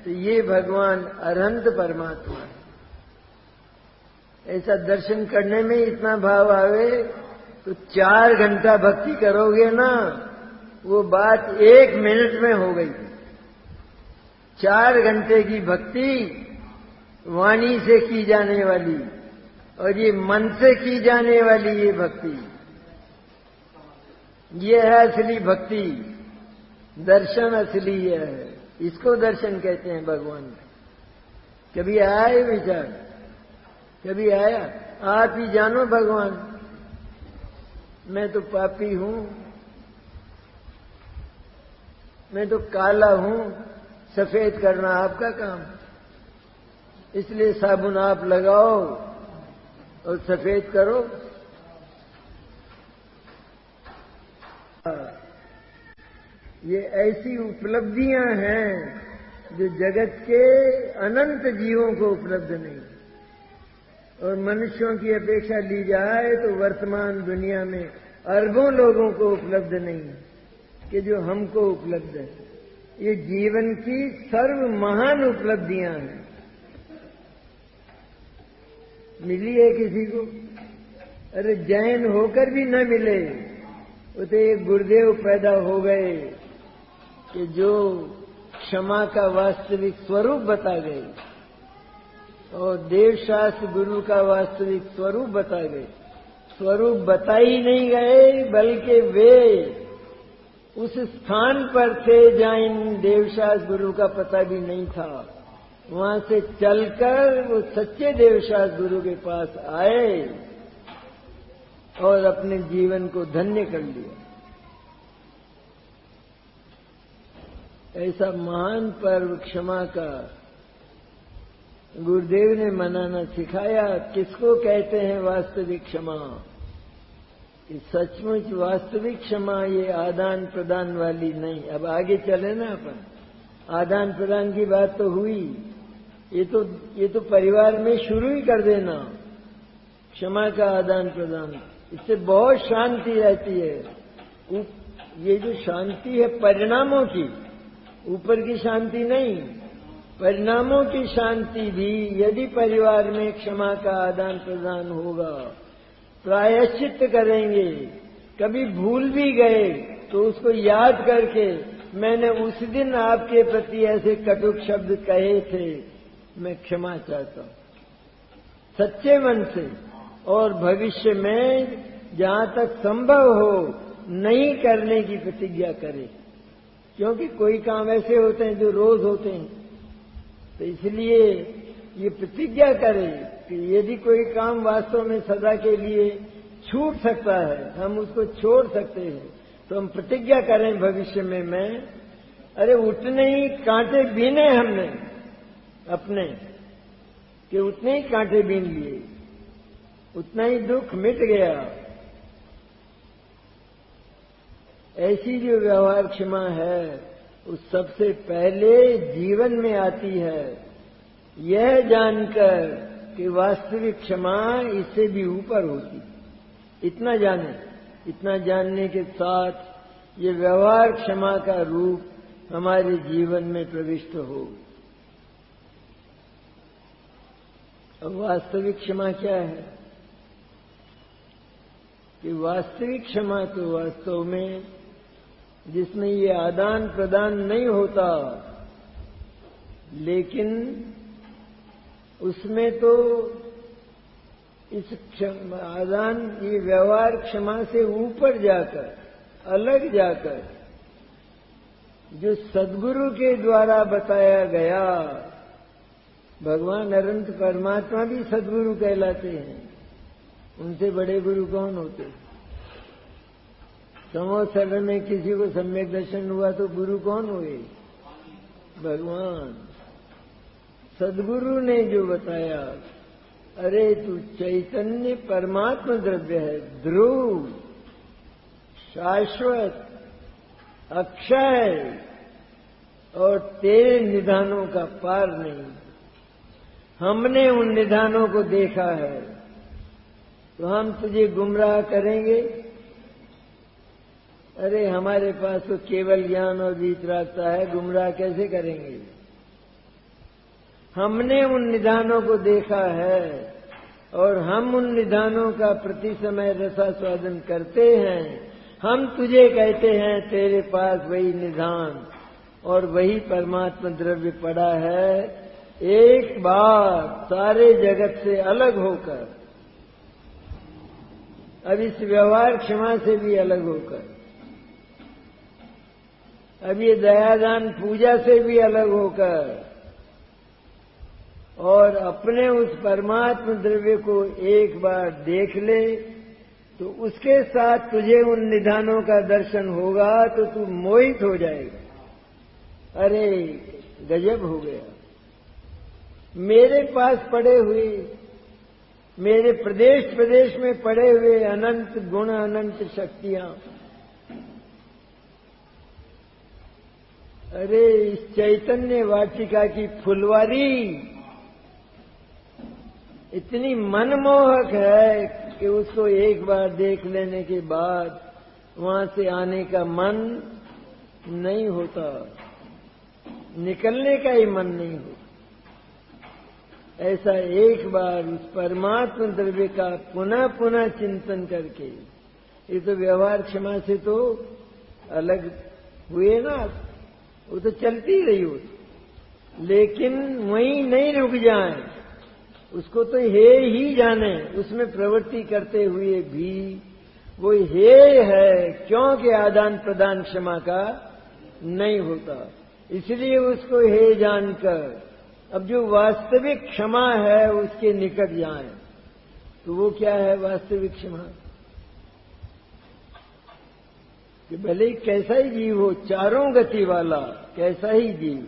तो ये भगवान अनंत परमात्मा है। ऐसा दर्शन करने में इतना भाव आवे तो 4 घंटा भक्ति करोगे ना, वो बात 1 मिनट में हो गई। 4 घंटे की भक्ति वाणी से की जाने वाली और ये मन से की जाने वाली ये भक्ति, ये है असली भक्ति। दर्शन असली है, इसको दर्शन कहते हैं भगवान का। कभी आया ये विचार? कभी आया? आप ही जानो भगवान, मैं तो पापी हूं, मैं तो काला हूं, सफेद करना आपका काम, इसलिए साबुन आप लगाओ और सफेद करो। ये ऐसी उपलब्धियां हैं जो जगत के अनंत जीवों को उपलब्ध नहीं, और मनुष्यों की अपेक्षा ली जाए तो वर्तमान दुनिया में अरबों लोगों को उपलब्ध नहीं कि जो हमको उपलब्ध है। ये जीवन की सर्व महान उपलब्धियां हैं। मिली है किसी को? अरे जैन होकर भी न मिले, वो तो एक गुरुदेव पैदा हो गए कि जो क्षमा का वास्तविक स्वरूप बता गए, और देवशास्त्र गुरु का वास्तविक स्वरूप बता गए। स्वरूप बता ही नहीं गए, बल्कि वे उस स्थान पर थे जहां इन देवशास्त्र गुरु का पता भी नहीं था। वहां से चलकर वो सच्चे देवशास्त्र गुरु के पास आए और अपने जीवन को धन्य कर लिया। ऐसा महान पर्व क्षमा का गुरुदेव ने मनाना सिखाया। किसको कहते हैं वास्तविक क्षमा? कि सचमुच वास्तविक क्षमा ये आदान प्रदान वाली नहीं। अब आगे चले ना अपन, आदान प्रदान की बात तो हुई, ये तो परिवार में शुरू ही कर देना क्षमा का आदान प्रदान। इससे बहुत शांति रहती है। ये जो शांति है परिणामों की, ऊपर की शांति नहीं, परिणामों की शांति भी यदि परिवार में क्षमा का आदान प्रदान होगा, प्रायश्चित करेंगे, कभी भूल भी गए तो उसको याद करके मैंने उस दिन आपके प्रति ऐसे कटुक शब्द कहे थे, मैं क्षमा चाहता हूं, सच्चे मन से। और भविष्य में जहां तक संभव हो नहीं करने की प्रतिज्ञा करें, क्योंकि कोई काम ऐसे होते हैं जो रोज होते हैं। तो इसलिए ये प्रतिज्ञा करें कि यदि कोई काम वास्तव में सदा के लिए छूट सकता है, हम उसको छोड़ सकते हैं, तो हम प्रतिज्ञा करें भविष्य में मैं, अरे उतने ही कांटे बीने हमने अपने, कि उतने ही कांटे बीन लिए, उतना ही दुख मिट गया। ऐसी जो व्यवहार क्षमा है उस सबसे पहले जीवन में आती है, यह जानकर कि वास्तविक क्षमा इससे भी ऊपर होती। इतना जाने, इतना जानने के साथ ये व्यवहार क्षमा का रूप हमारे जीवन में प्रविष्ट हो। अब वास्तविक क्षमा क्या है? कि वास्तविक क्षमा तो वास्तव में जिसमें ये आदान प्रदान नहीं होता, लेकिन उसमें तो इस आदान, ये व्यवहार क्षमा से ऊपर जाकर, अलग जाकर जो सद्गुरु के द्वारा बताया गया। भगवान अनंत परमात्मा भी सद्गुरु कहलाते हैं। उनसे बड़े गुरु कौन होते? संवत्सर में किसी को सम्यक दर्शन हुआ तो गुरु कौन हुए? भगवान। सद्गुरु ने जो बताया, अरे तू चैतन्य परमात्मा द्रव्य है, ध्रुव, शाश्वत, अक्षय, और तेरे निधानों का पार नहीं। हमने उन निधानों को देखा है, तो हम तुझे गुमराह करेंगे? अरे हमारे पास तो केवल ज्ञान और वीतरागता है, गुमराह कैसे करेंगे? हमने उन निधानों को देखा है और हम उन निधानों का प्रति समय रसास्वादन करते हैं। हम तुझे कहते हैं तेरे पास वही निधान और वही परमात्मा द्रव्य पड़ा है, एक बार सारे जगत से अलग होकर, अब इस व्यवहार क्षमा से भी अलग होकर, अब ये दयादान पूजा से भी अलग होकर, और अपने उस परमात्मा द्रव्य को एक बार देख ले, तो उसके साथ तुझे उन निधानों का दर्शन होगा तो तू मोहित हो जाएगा। अरे गजब हो गया। मेरे पास पड़े हुए, मेरे प्रदेश प्रदेश में पड़े हुए अनंत गुण, अनंत शक्तियां, अरे इस चैतन्य वाटिका की फुलवारी इतनी मनमोहक है कि उसको एक बार देख लेने के बाद वहां से आने का मन नहीं होता, निकलने का ही मन नहीं होता। ऐसा एक बार उस परमात्मा द्रव्य का पुनः पुनः चिंतन करके, ये तो व्यवहार क्षमा से तो अलग हुए ना, वो तो चलती रही हो, लेकिन वहीं नहीं रुक जाए, उसको तो हे ही जाने, उसमें प्रवृत्ति करते हुए भी वो हे है, क्योंकि आदान प्रदान क्षमा का नहीं होता, इसलिए उसको हे जानकर अब जो वास्तविक क्षमा है उसके निकट जाए। तो वो क्या है वास्तविक क्षमा? कि भले ही कैसा ही जीव हो, चारों गति वाला कैसा ही जीव,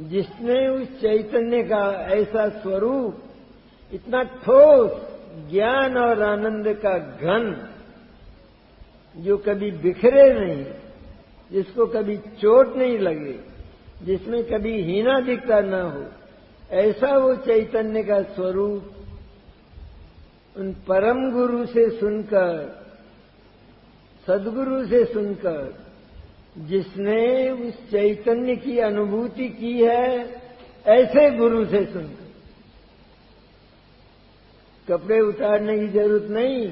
जिसने उस चैतन्य का ऐसा स्वरूप, इतना ठोस ज्ञान और आनंद का घन, जो कभी बिखरे नहीं, जिसको कभी चोट नहीं लगे, जिसमें कभी हीना दिखता न हो, ऐसा वो चैतन्य का स्वरूप उन परम गुरु से सुनकर, सद्गुरु से सुनकर, जिसने उस चैतन्य की अनुभूति की है, ऐसे गुरु से सुनकर। कपड़े उतारने की जरूरत नहीं,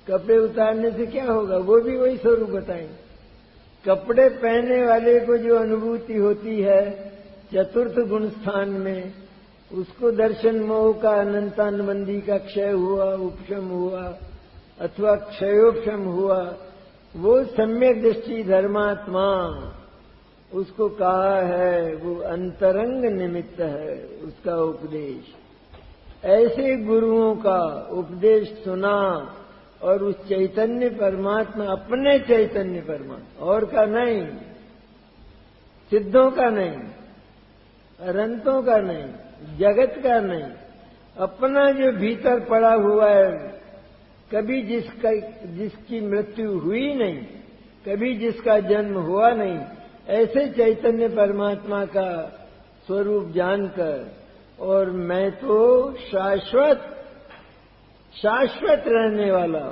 कपड़े उतारने से क्या होगा, वो भी वही स्वरूप बताएंगे। कपड़े पहनने वाले को जो अनुभूति होती है चतुर्थ गुण स्थान में, उसको दर्शन मोह का, अनंतानबंदी का क्षय हुआ, उपशम हुआ अथवा क्षयोपशम हुआ, वो सम्यक दृष्टि धर्मात्मा, उसको कहा है वो अंतरंग निमित्त है उसका उपदेश। ऐसे गुरुओं का उपदेश सुना और उस चैतन्य परमात्मा, अपने चैतन्य परमात्मा, और का नहीं, सिद्धों का नहीं, अनंतों का नहीं, जगत का नहीं, अपना जो भीतर पड़ा हुआ है, कभी जिसकी मृत्यु हुई नहीं, कभी जिसका जन्म हुआ नहीं, ऐसे चैतन्य परमात्मा का स्वरूप जानकर, और मैं तो शाश्वत रहने वाला,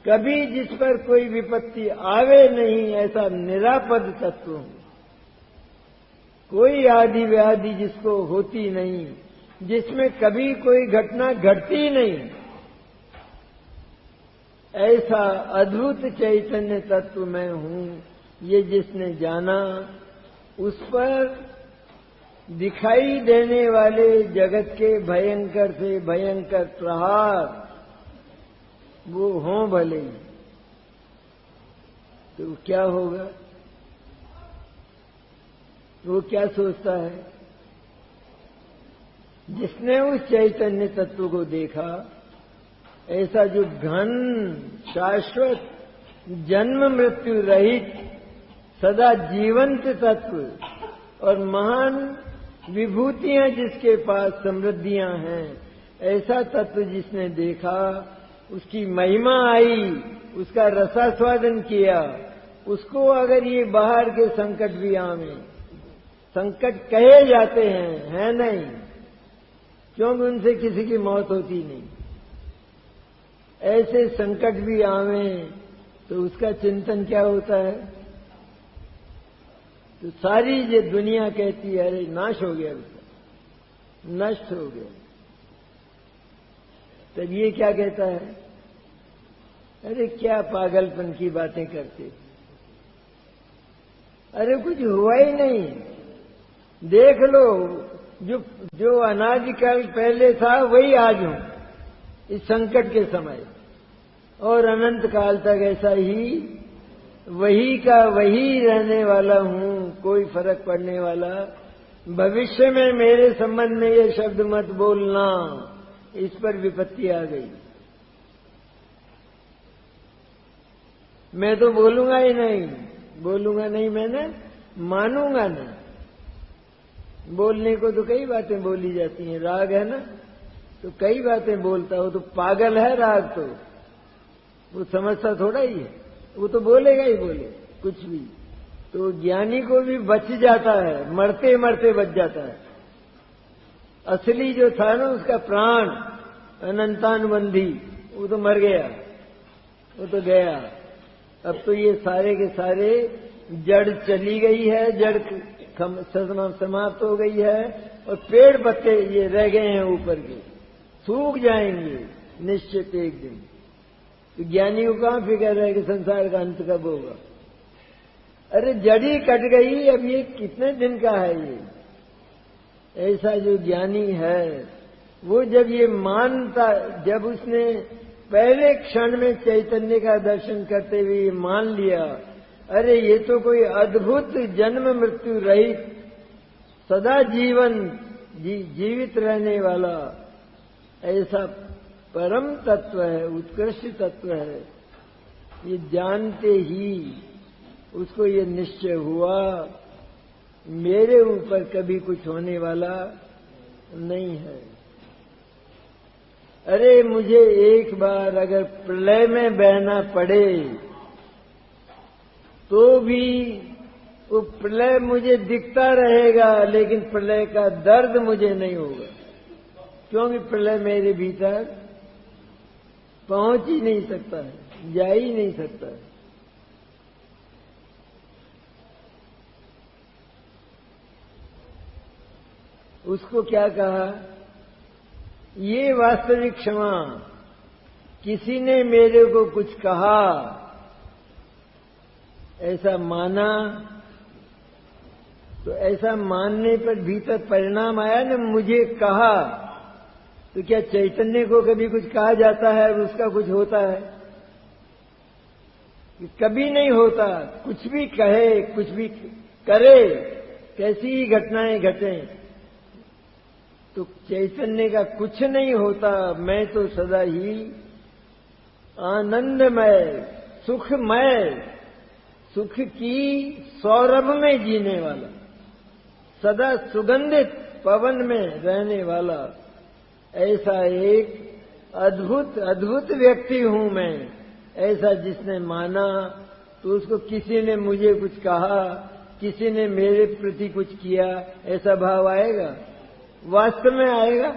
कभी जिस पर कोई विपत्ति आवे नहीं, ऐसा निरापद तत्व हूं, कोई आदि व्याधि जिसको होती नहीं, जिसमें कभी कोई घटना घटती नहीं, ऐसा अद्भुत चैतन्य तत्व मैं हूं। ये जिसने जाना, उस पर दिखाई देने वाले जगत के भयंकर से भयंकर प्रहार वो हों भले ही, तो क्या होगा? वो क्या सोचता है? जिसने उस चैतन्य तत्व को देखा, ऐसा जो घन शाश्वत जन्म मृत्यु रहित सदा जीवंत तत्व और महान विभूतियां जिसके पास समृद्धियां हैं, ऐसा तत्व जिसने देखा, उसकी महिमा आई, उसका रसास्वादन किया, उसको अगर ये बाहर के संकट भी आवे, संकट कहे जाते हैं, है नहीं, क्योंकि उनसे किसी की मौत होती नहीं, ऐसे संकट भी आवे तो उसका चिंतन क्या होता है? तो सारी ये दुनिया कहती है अरे नाश हो गया, उसका नष्ट हो गया। तब ये क्या कहता है? अरे क्या पागलपन की बातें करते, अरे कुछ हुआ ही नहीं, देख लो जो अनादिकाल पहले था वही आज हूं इस संकट के समय, और अनंत काल तक ऐसा ही वही का वही रहने वाला हूं, कोई फर्क पड़ने वाला। भविष्य में मेरे संबंध में ये शब्द मत बोलना, इस पर विपत्ति आ गई। मैं तो बोलूंगा ही नहीं, बोलूंगा नहीं, मैंने मानूंगा नहीं। बोलने को तो कई बातें बोली जाती हैं, राग है ना, तो कई बातें बोलता, वो तो पागल है राग, तो वो समझता थोड़ा ही है, वो तो बोलेगा ही बोले कुछ भी। तो ज्ञानी को भी बच जाता है, मरते मरते बच जाता है। असली जो था ना उसका प्राण अनंतानुबंधी, वो तो मर गया, वो तो गया। अब तो ये सारे के सारे जड़ चली गई है, जड़ समाप्त हो गई है, और पेड़ पत्ते ये रह गए हैं ऊपर के, सूख जाएंगे निश्चित एक दिन। तो ज्ञानी को कहां फिक्र है कि संसार का अंत कब होगा? अरे जड़ी कट गई, अब ये कितने दिन का है ये? ऐसा जो ज्ञानी है वो जब ये मानता, जब उसने पहले क्षण में चैतन्य का दर्शन करते हुए ये मान लिया, अरे ये तो कोई अद्भुत जन्म मृत्यु रहित सदा जीवित रहने वाला ऐसा परम तत्व है, उत्कृष्ट तत्व है, ये जानते ही उसको ये निश्चय हुआ मेरे ऊपर कभी कुछ होने वाला नहीं है। अरे मुझे एक बार अगर प्रलय में बहना पड़े तो भी वो प्रलय मुझे दिखता रहेगा, लेकिन प्रलय का दर्द मुझे नहीं होगा, क्योंकि प्रलय मेरे भीतर पहुंच ही नहीं सकता है, जा ही नहीं सकता है। उसको क्या कहा? ये वास्तविक क्षमा, किसी ने मेरे को कुछ कहा, ऐसा माना, तो ऐसा मानने पर भीतर परिणाम आया ना, मुझे कहा, तो क्या चैतन्य को कभी कुछ कहा जाता है और उसका कुछ होता है? कभी नहीं होता। कुछ भी कहे, कुछ भी करे, कैसी ही घटनाएं घटें, तो चैतन्य का कुछ नहीं होता। मैं तो सदा ही आनंदमय, सुखमय, सुख की सौरभ में जीने वाला, सदा सुगंधित पवन में रहने वाला ऐसा एक अद्भुत अद्भुत व्यक्ति हूं मैं। ऐसा जिसने माना, तो उसको किसी ने मुझे कुछ कहा, किसी ने मेरे प्रति कुछ किया, ऐसा भाव आएगा? वास्तव में आएगा?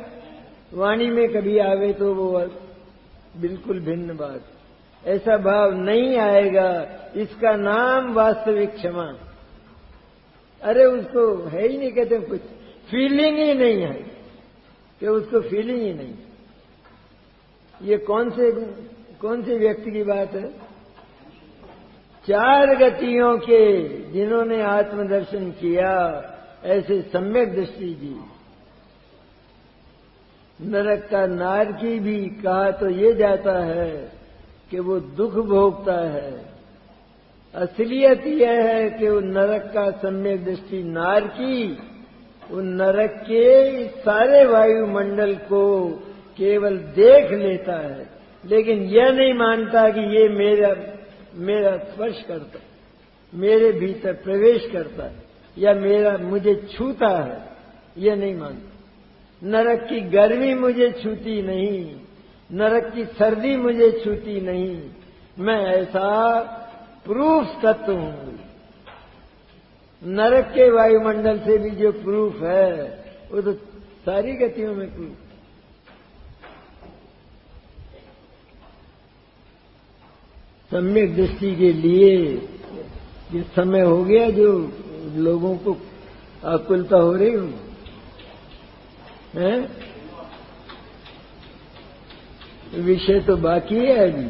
वाणी में कभी आवे तो वो बिल्कुल भिन्न बात, ऐसा भाव नहीं आएगा। इसका नाम वास्तविक क्षमा। अरे उसको है ही नहीं, कहते कुछ फीलिंग ही नहीं है, कि उसको फीलिंग ही नहीं। ये कौन से व्यक्ति की बात है? 4 गतियों के जिन्होंने आत्मदर्शन किया, ऐसे सम्यक दृष्टि जी। नरक का नारकी भी कहा तो ये जाता है कि वो दुख भोगता है, असलियत यह है कि वो नरक का सम्यक दृष्टि नार की, वो नरक के सारे वायुमंडल को केवल देख लेता है, लेकिन यह नहीं मानता कि ये मेरा स्पर्श करता है, मेरे भीतर प्रवेश करता है या मुझे छूता है, यह नहीं मानता। नरक की गर्मी मुझे छूती नहीं, नरक की सर्दी मुझे छूती नहीं, मैं ऐसा प्रूफ तत्व हूं। नरक के वायुमंडल से भी जो प्रूफ है वो तो सारी गतियों में प्रूफ। सम्यक दृष्टि के लिए ये समय हो गया जो लोगों को आकुलता हो रही हो है, विषय तो बाकी है अभी।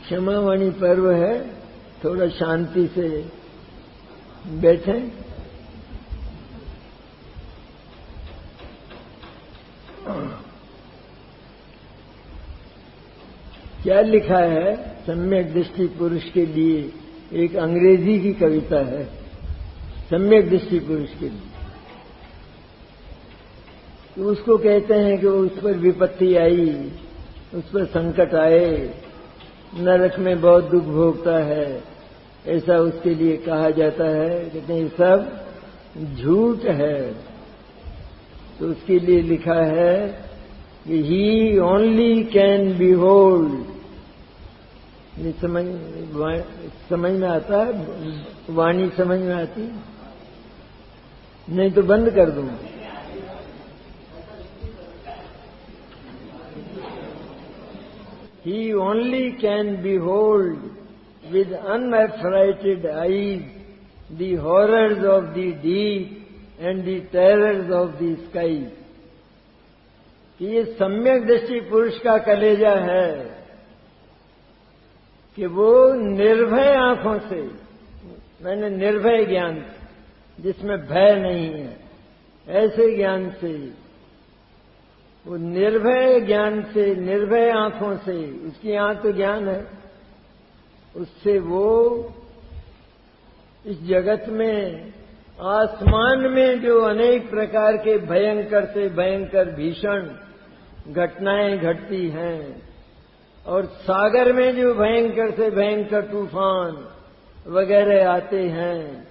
क्षमावाणी पर्व है, थोड़ा शांति से बैठें। क्या लिखा है सम्यक दृष्टि पुरुष के लिए? एक अंग्रेजी की कविता है सम्यक दृष्टि पुरुष के लिए। तो उसको कहते हैं कि उस पर विपत्ति आई, उस पर संकट आए, नरक में बहुत दुख भोगता है, ऐसा उसके लिए कहा जाता है। कहते हैं ये सब झूठ है। तो उसके लिए लिखा है कि ही ओनली कैन बिहोल्ड। ये समझ में आता है? वाणी समझ में आती? नहीं तो बंद कर दूं। He only can behold with unaffrighted eyes the horrors of the deep and the terrors of the sky। कि ये सम्यक दृष्टि पुरुष का कलेजा है कि वो निर्भय आंखों से, मैंने निर्भय ज्ञान जिसमें भय नहीं है, ऐसे ज्ञान से, वो निर्भय ज्ञान से, निर्भय आंखों से, उसकी आंख तो ज्ञान है, उससे वो इस जगत में आसमान में जो अनेक प्रकार के भयंकर से भयंकर भीषण घटनाएं घटती हैं और सागर में जो भयंकर से भयंकर तूफान वगैरह आते हैं,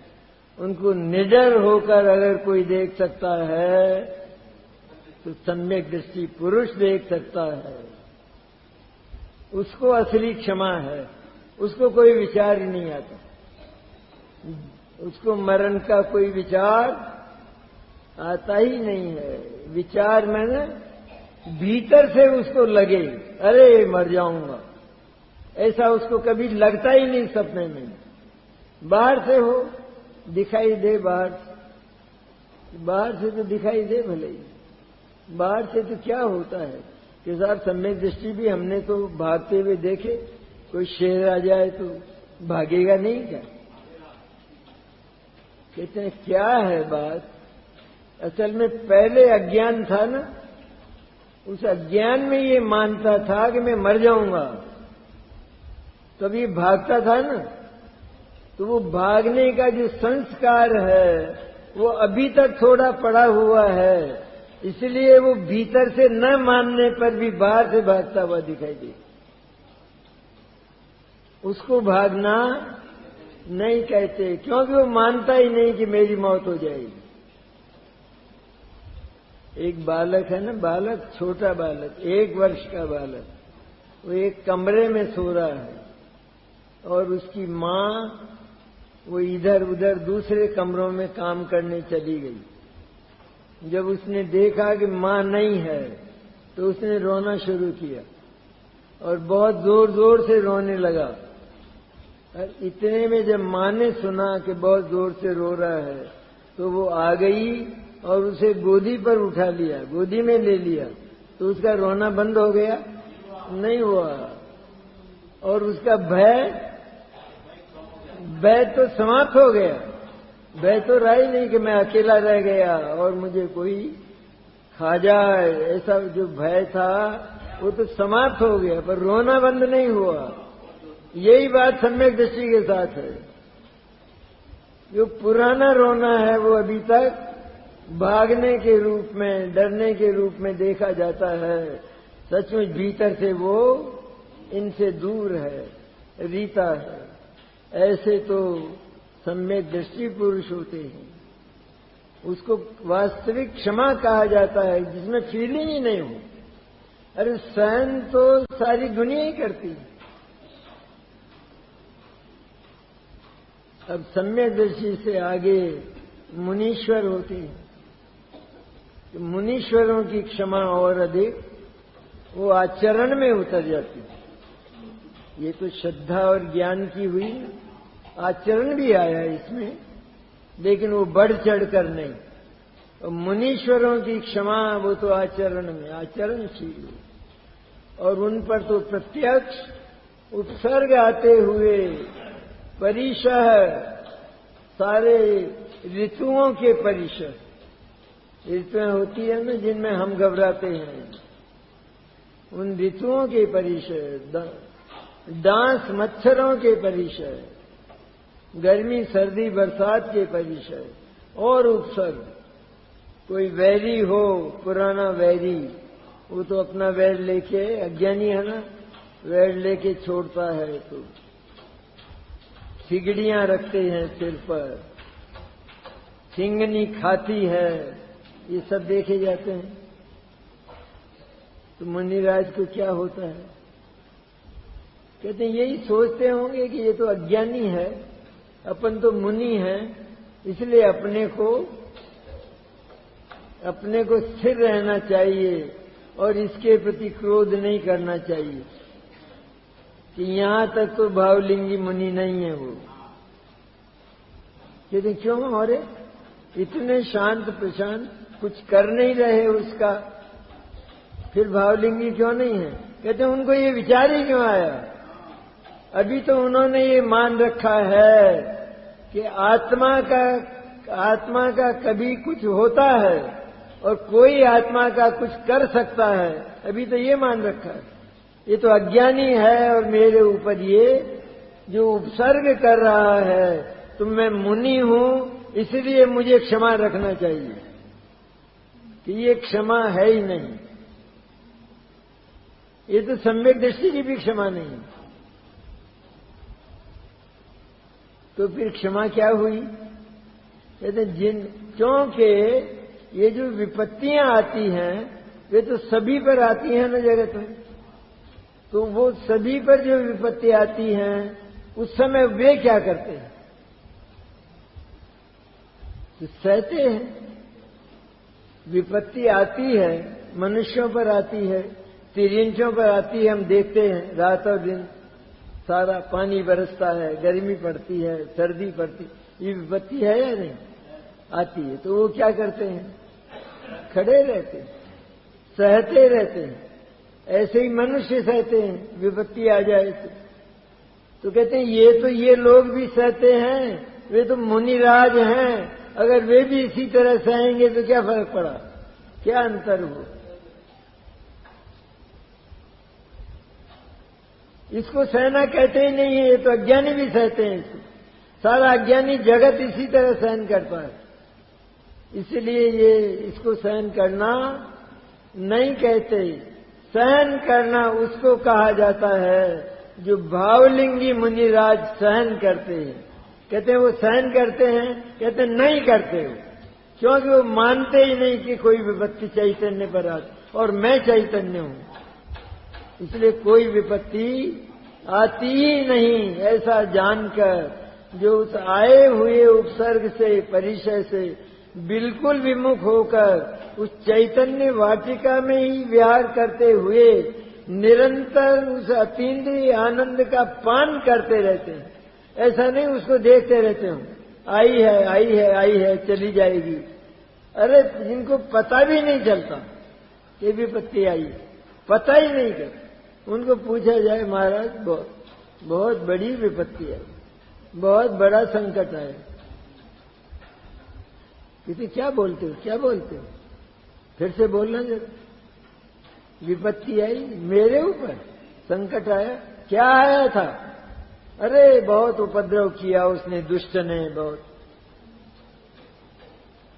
उनको निडर होकर अगर कोई देख सकता है तो सम्यक दृष्टि पुरुष देख सकता है। उसको असली क्षमा है, उसको कोई विचार ही नहीं आता, उसको मरण का कोई विचार आता ही नहीं है। विचार मैंने भीतर से उसको लगे अरे मर जाऊंगा, ऐसा उसको कभी लगता ही नहीं सपने में। बाहर से हो दिखाई दे, बाहर से तो दिखाई दे भले ही, बाहर से तो क्या होता है कि साहब सम्यक दृष्टि भी हमने तो भागते हुए देखे, कोई शेर आ जाए तो भागेगा नहीं क्या? कहते हैं क्या है बात, असल में पहले अज्ञान था ना, उस अज्ञान में ये मानता था कि मैं मर जाऊंगा, तब ये भागता था ना। तो वो भागने का जो संस्कार है वो अभी तक थोड़ा पड़ा हुआ है, इसलिए वो भीतर से न मानने पर भी बाहर से भागता हुआ दिखाई दे। उसको भागना नहीं कहते, क्योंकि वो मानता ही नहीं कि मेरी मौत हो जाएगी। एक बालक है ना, बालक, छोटा बालक, 1 वर्ष का बालक, वो एक कमरे में सो रहा है और उसकी माँ वो इधर उधर दूसरे कमरों में काम करने चली गई। जब उसने देखा कि माँ नहीं है तो उसने रोना शुरू किया और बहुत जोर जोर से रोने लगा। और इतने में जब माँ ने सुना कि बहुत जोर से रो रहा है तो वो आ गई और उसे गोदी पर उठा लिया, गोदी में ले लिया। तो उसका रोना बंद हो गया? नहीं हुआ। और उसका भय तो समाप्त हो गया। भय तो रहा ही नहीं कि मैं अकेला रह गया और मुझे कोई खा जाए, ऐसा जो भय था वो तो समाप्त हो गया, पर रोना बंद नहीं हुआ। यही बात सम्यक दृष्टि के साथ है। जो पुराना रोना है वो अभी तक भागने के रूप में, डरने के रूप में देखा जाता है। सचमुच भीतर से वो इनसे दूर है, रीता है। ऐसे तो सम्यक दृष्टि पुरुष होते हैं। उसको वास्तविक क्षमा कहा जाता है, जिसमें फीलिंग ही नहीं हो। अरे सहन तो सारी दुनिया ही करती है। अब सम्यक दृष्टि से आगे मुनीश्वर होते हैं। तो मुनीश्वरों की क्षमा और अधिक वो आचरण में उतर जाती है। ये तो श्रद्धा और ज्ञान की हुई, आचरण भी आया इसमें, लेकिन वो बढ़ चढ़ कर नहीं। और मुनीश्वरों की क्षमा वो तो आचरण में, आचरणशील, और उन पर तो प्रत्यक्ष उपसर्ग आते हुए परिशह, सारे ऋतुओं के परिशह, ऋतुएं होती है ना जिनमें हम घबराते हैं, उन ऋतुओं के परिशह, डांस मच्छरों के परिशह, गर्मी सर्दी बरसात के परिशह और उपसर्ग। कोई वैरी हो, पुराना वैरी, वो तो अपना वैर लेके, अज्ञानी है ना, वैर लेके छोड़ता है तो सिगड़ियां रखते हैं सिर पर, सिंगनी खाती है, ये सब देखे जाते हैं। तो मुनिराज को क्या होता है? कहते हैं यही सोचते होंगे कि ये तो अज्ञानी है, अपन तो मुनि हैं, इसलिए अपने को स्थिर रहना चाहिए और इसके प्रति क्रोध नहीं करना चाहिए कि यहां तक तो भावलिंगी मुनि नहीं है वो। कहते क्यों? और इतने शांत प्रशांत, कुछ कर नहीं रहे उसका, फिर भावलिंगी क्यों नहीं है? कहते उनको ये विचार ही क्यों आया? अभी तो उन्होंने ये मान रखा है कि आत्मा का कभी कुछ होता है और कोई आत्मा का कुछ कर सकता है। अभी तो ये मान रखा है। ये तो अज्ञानी है और मेरे ऊपर ये जो उपसर्ग कर रहा है, तो मैं मुनि हूं इसलिए मुझे क्षमा रखना चाहिए, कि ये क्षमा है ही नहीं। ये तो सम्यक दृष्टि की भी क्षमा नहीं है। तो फिर क्षमा क्या हुई? कहते क्योंकि ये जो विपत्तियां आती हैं वे तो सभी पर आती हैं ना जगत में। तो वो सभी पर जो विपत्ति आती हैं उस समय वे क्या करते हैं? तो सहते हैं। विपत्ति आती है, मनुष्यों पर आती है, तिरिंचों पर आती है, हम देखते हैं रात और दिन सारा पानी बरसता है, गर्मी पड़ती है, सर्दी पड़ती, ये विपत्ति है या नहीं? आती है। तो वो क्या करते हैं? खड़े रहते हैं, सहते रहते हैं। ऐसे ही मनुष्य सहते हैं विपत्ति आ जाए तो कहते हैं ये लोग भी सहते हैं, वे तो मुनिराज हैं, अगर वे भी इसी तरह सहेंगे तो क्या फर्क पड़ा, क्या अंतर हो? इसको सहना कहते ही नहीं है, ये तो अज्ञानी भी सहते हैं इसको। सारा अज्ञानी जगत इसी तरह सहन करता है, इसलिए ये इसको सहन करना नहीं कहते। सहन करना उसको कहा जाता है जो भावलिंगी मुनिराज सहन करते हैं। कहते हैं वो सहन करते हैं, कहते हैं नहीं करते हो, क्योंकि वो मानते ही नहीं कि कोई विपत्ति चैतन्य पर आती, और मैं चैतन्य हूं, इसलिए कोई विपत्ति आती ही नहीं। ऐसा जानकर जो उस आए हुए उपसर्ग से, परिचय से बिल्कुल विमुख होकर उस चैतन्य वाटिका में ही विहार करते हुए निरंतर उस अतीन्द्रिय आनंद का पान करते रहते हैं। ऐसा नहीं उसको देखते रहते हो, आई है आई है आई है चली जाएगी। अरे जिनको पता भी नहीं चलता कि विपत्ति आई, पता ही नहीं कर, उनको पूछा जाए महाराज बहुत बड़ी विपत्ति आई, बहुत बड़ा संकट आया, किसी क्या बोलते हो, क्या बोलते हो? फिर से बोलना जरा। विपत्ति आई मेरे ऊपर, संकट आया, क्या आया था? अरे बहुत उपद्रव किया उसने, दुष्ट ने बहुत।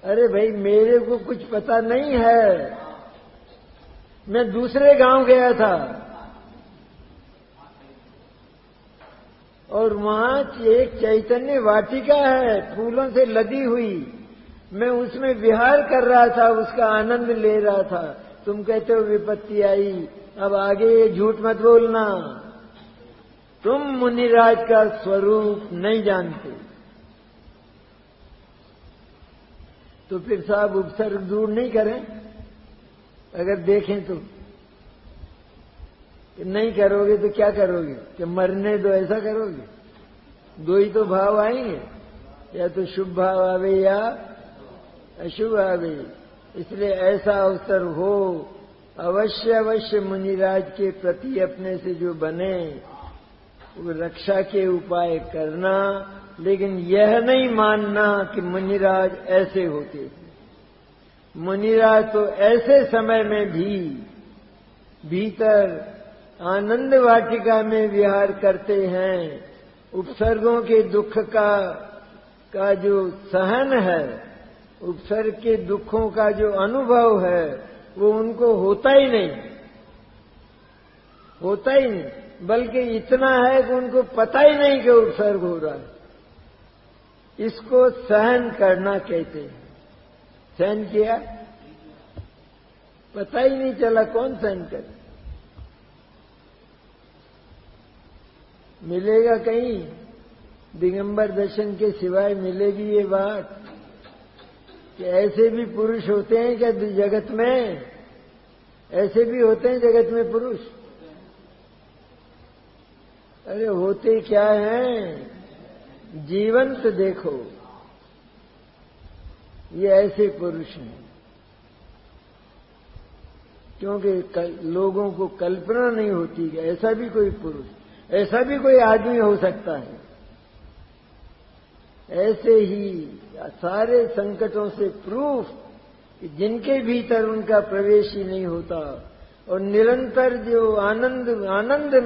अरे भाई मेरे को कुछ पता नहीं है, मैं दूसरे गांव गया था और वहां एक चैतन्य वाटिका है फूलों से लदी हुई, मैं उसमें विहार कर रहा था, उसका आनंद ले रहा था। तुम कहते हो विपत्ति आई, अब आगे झूठ मत बोलना। तुम मुनिराज का स्वरूप नहीं जानते, तो फिर साहब उपसर्ग दूर नहीं करें। अगर देखें तो नहीं करोगे तो क्या करोगे, कि मरने दो ऐसा करोगे? दो ही तो भाव आएंगे, या तो शुभ भाव आवे या अशुभ आवे। इसलिए ऐसा अवसर हो, अवश्य अवश्य मुनिराज के प्रति अपने से जो बने वो रक्षा के उपाय करना, लेकिन यह नहीं मानना कि मुनिराज ऐसे होते हैं। मुनिराज तो ऐसे समय में भी भीतर आनंद वाटिका में विहार करते हैं। उपसर्गों के दुख का जो सहन है, उपसर्ग के दुखों का जो अनुभव है, वो उनको होता ही नहीं, होता ही नहीं। बल्कि इतना है कि उनको पता ही नहीं कि उपसर्ग हो रहा है। इसको सहन करना कहते हैं। सहन किया, पता ही नहीं चला, कौन सहन करे? मिलेगा कहीं दिगंबर दर्शन के सिवाय मिलेगी ये बात कि ऐसे भी पुरुष होते हैं क्या जगत में? ऐसे भी होते हैं जगत में पुरुष? अरे होते क्या हैं, जीवंत देखो, ये ऐसे पुरुष हैं। क्योंकि लोगों को कल्पना नहीं होती कि ऐसा भी कोई पुरुष, ऐसा भी कोई आदमी हो सकता है। ऐसे ही सारे संकटों से प्रूफ कि जिनके भीतर उनका प्रवेश ही नहीं होता और निरंतर जो आनंद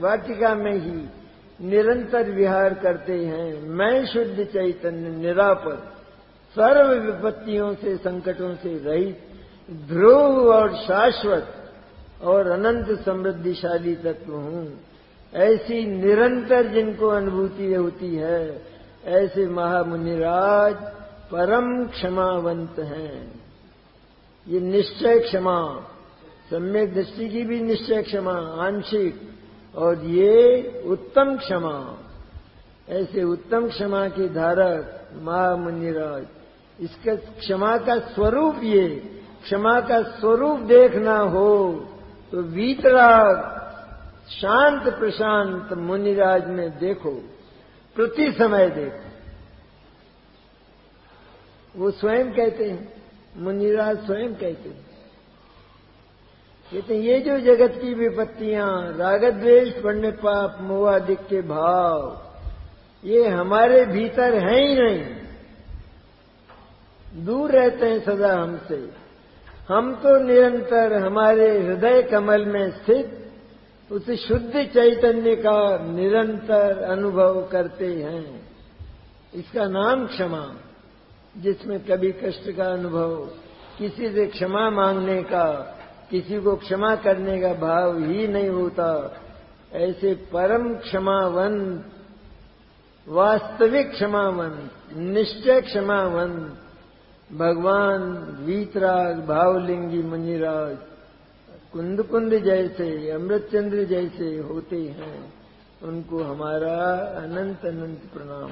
वाटिका में ही निरंतर विहार करते हैं। मैं शुद्ध चैतन्य निरापर, सर्व विपत्तियों से संकटों से रहित, ध्रुव और शाश्वत और अनंत समृद्धिशाली तत्व हूं। ऐसी निरंतर जिनको अनुभूति होती है, ऐसे महामुनिराज परम क्षमावंत हैं। ये निश्चय क्षमा, सम्यक दृष्टि की भी निश्चय क्षमा आंशिक, और ये उत्तम क्षमा। ऐसे उत्तम क्षमा के धारक महामुनिराज। इसका क्षमा का स्वरूप, ये क्षमा का स्वरूप देखना हो तो वीतराग शांत प्रशांत मुनिराज में देखो, प्रति समय देखो। वो स्वयं कहते हैं, मुनिराज स्वयं कहते हैं, ये जो जगत की विपत्तियां, रागद्वेष बढ़ने, पाप मोह आदि के भाव, ये हमारे भीतर हैं ही नहीं, दूर रहते हैं सदा हमसे। हम तो निरंतर हमारे हृदय कमल में स्थित उस शुद्ध चैतन्य का निरंतर अनुभव करते हैं। इसका नाम क्षमा, जिसमें कभी कष्ट का अनुभव, किसी से क्षमा मांगने का, किसी को क्षमा करने का भाव ही नहीं होता। ऐसे परम क्षमावंत, वास्तविक क्षमावंत, निश्चय क्षमावंत भगवान वीतराग भावलिंगी मुनिराज कुंद कुंद जैसे, अमृतचंद्र जैसे होते हैं। उनको हमारा अनंत अनंत प्रणाम।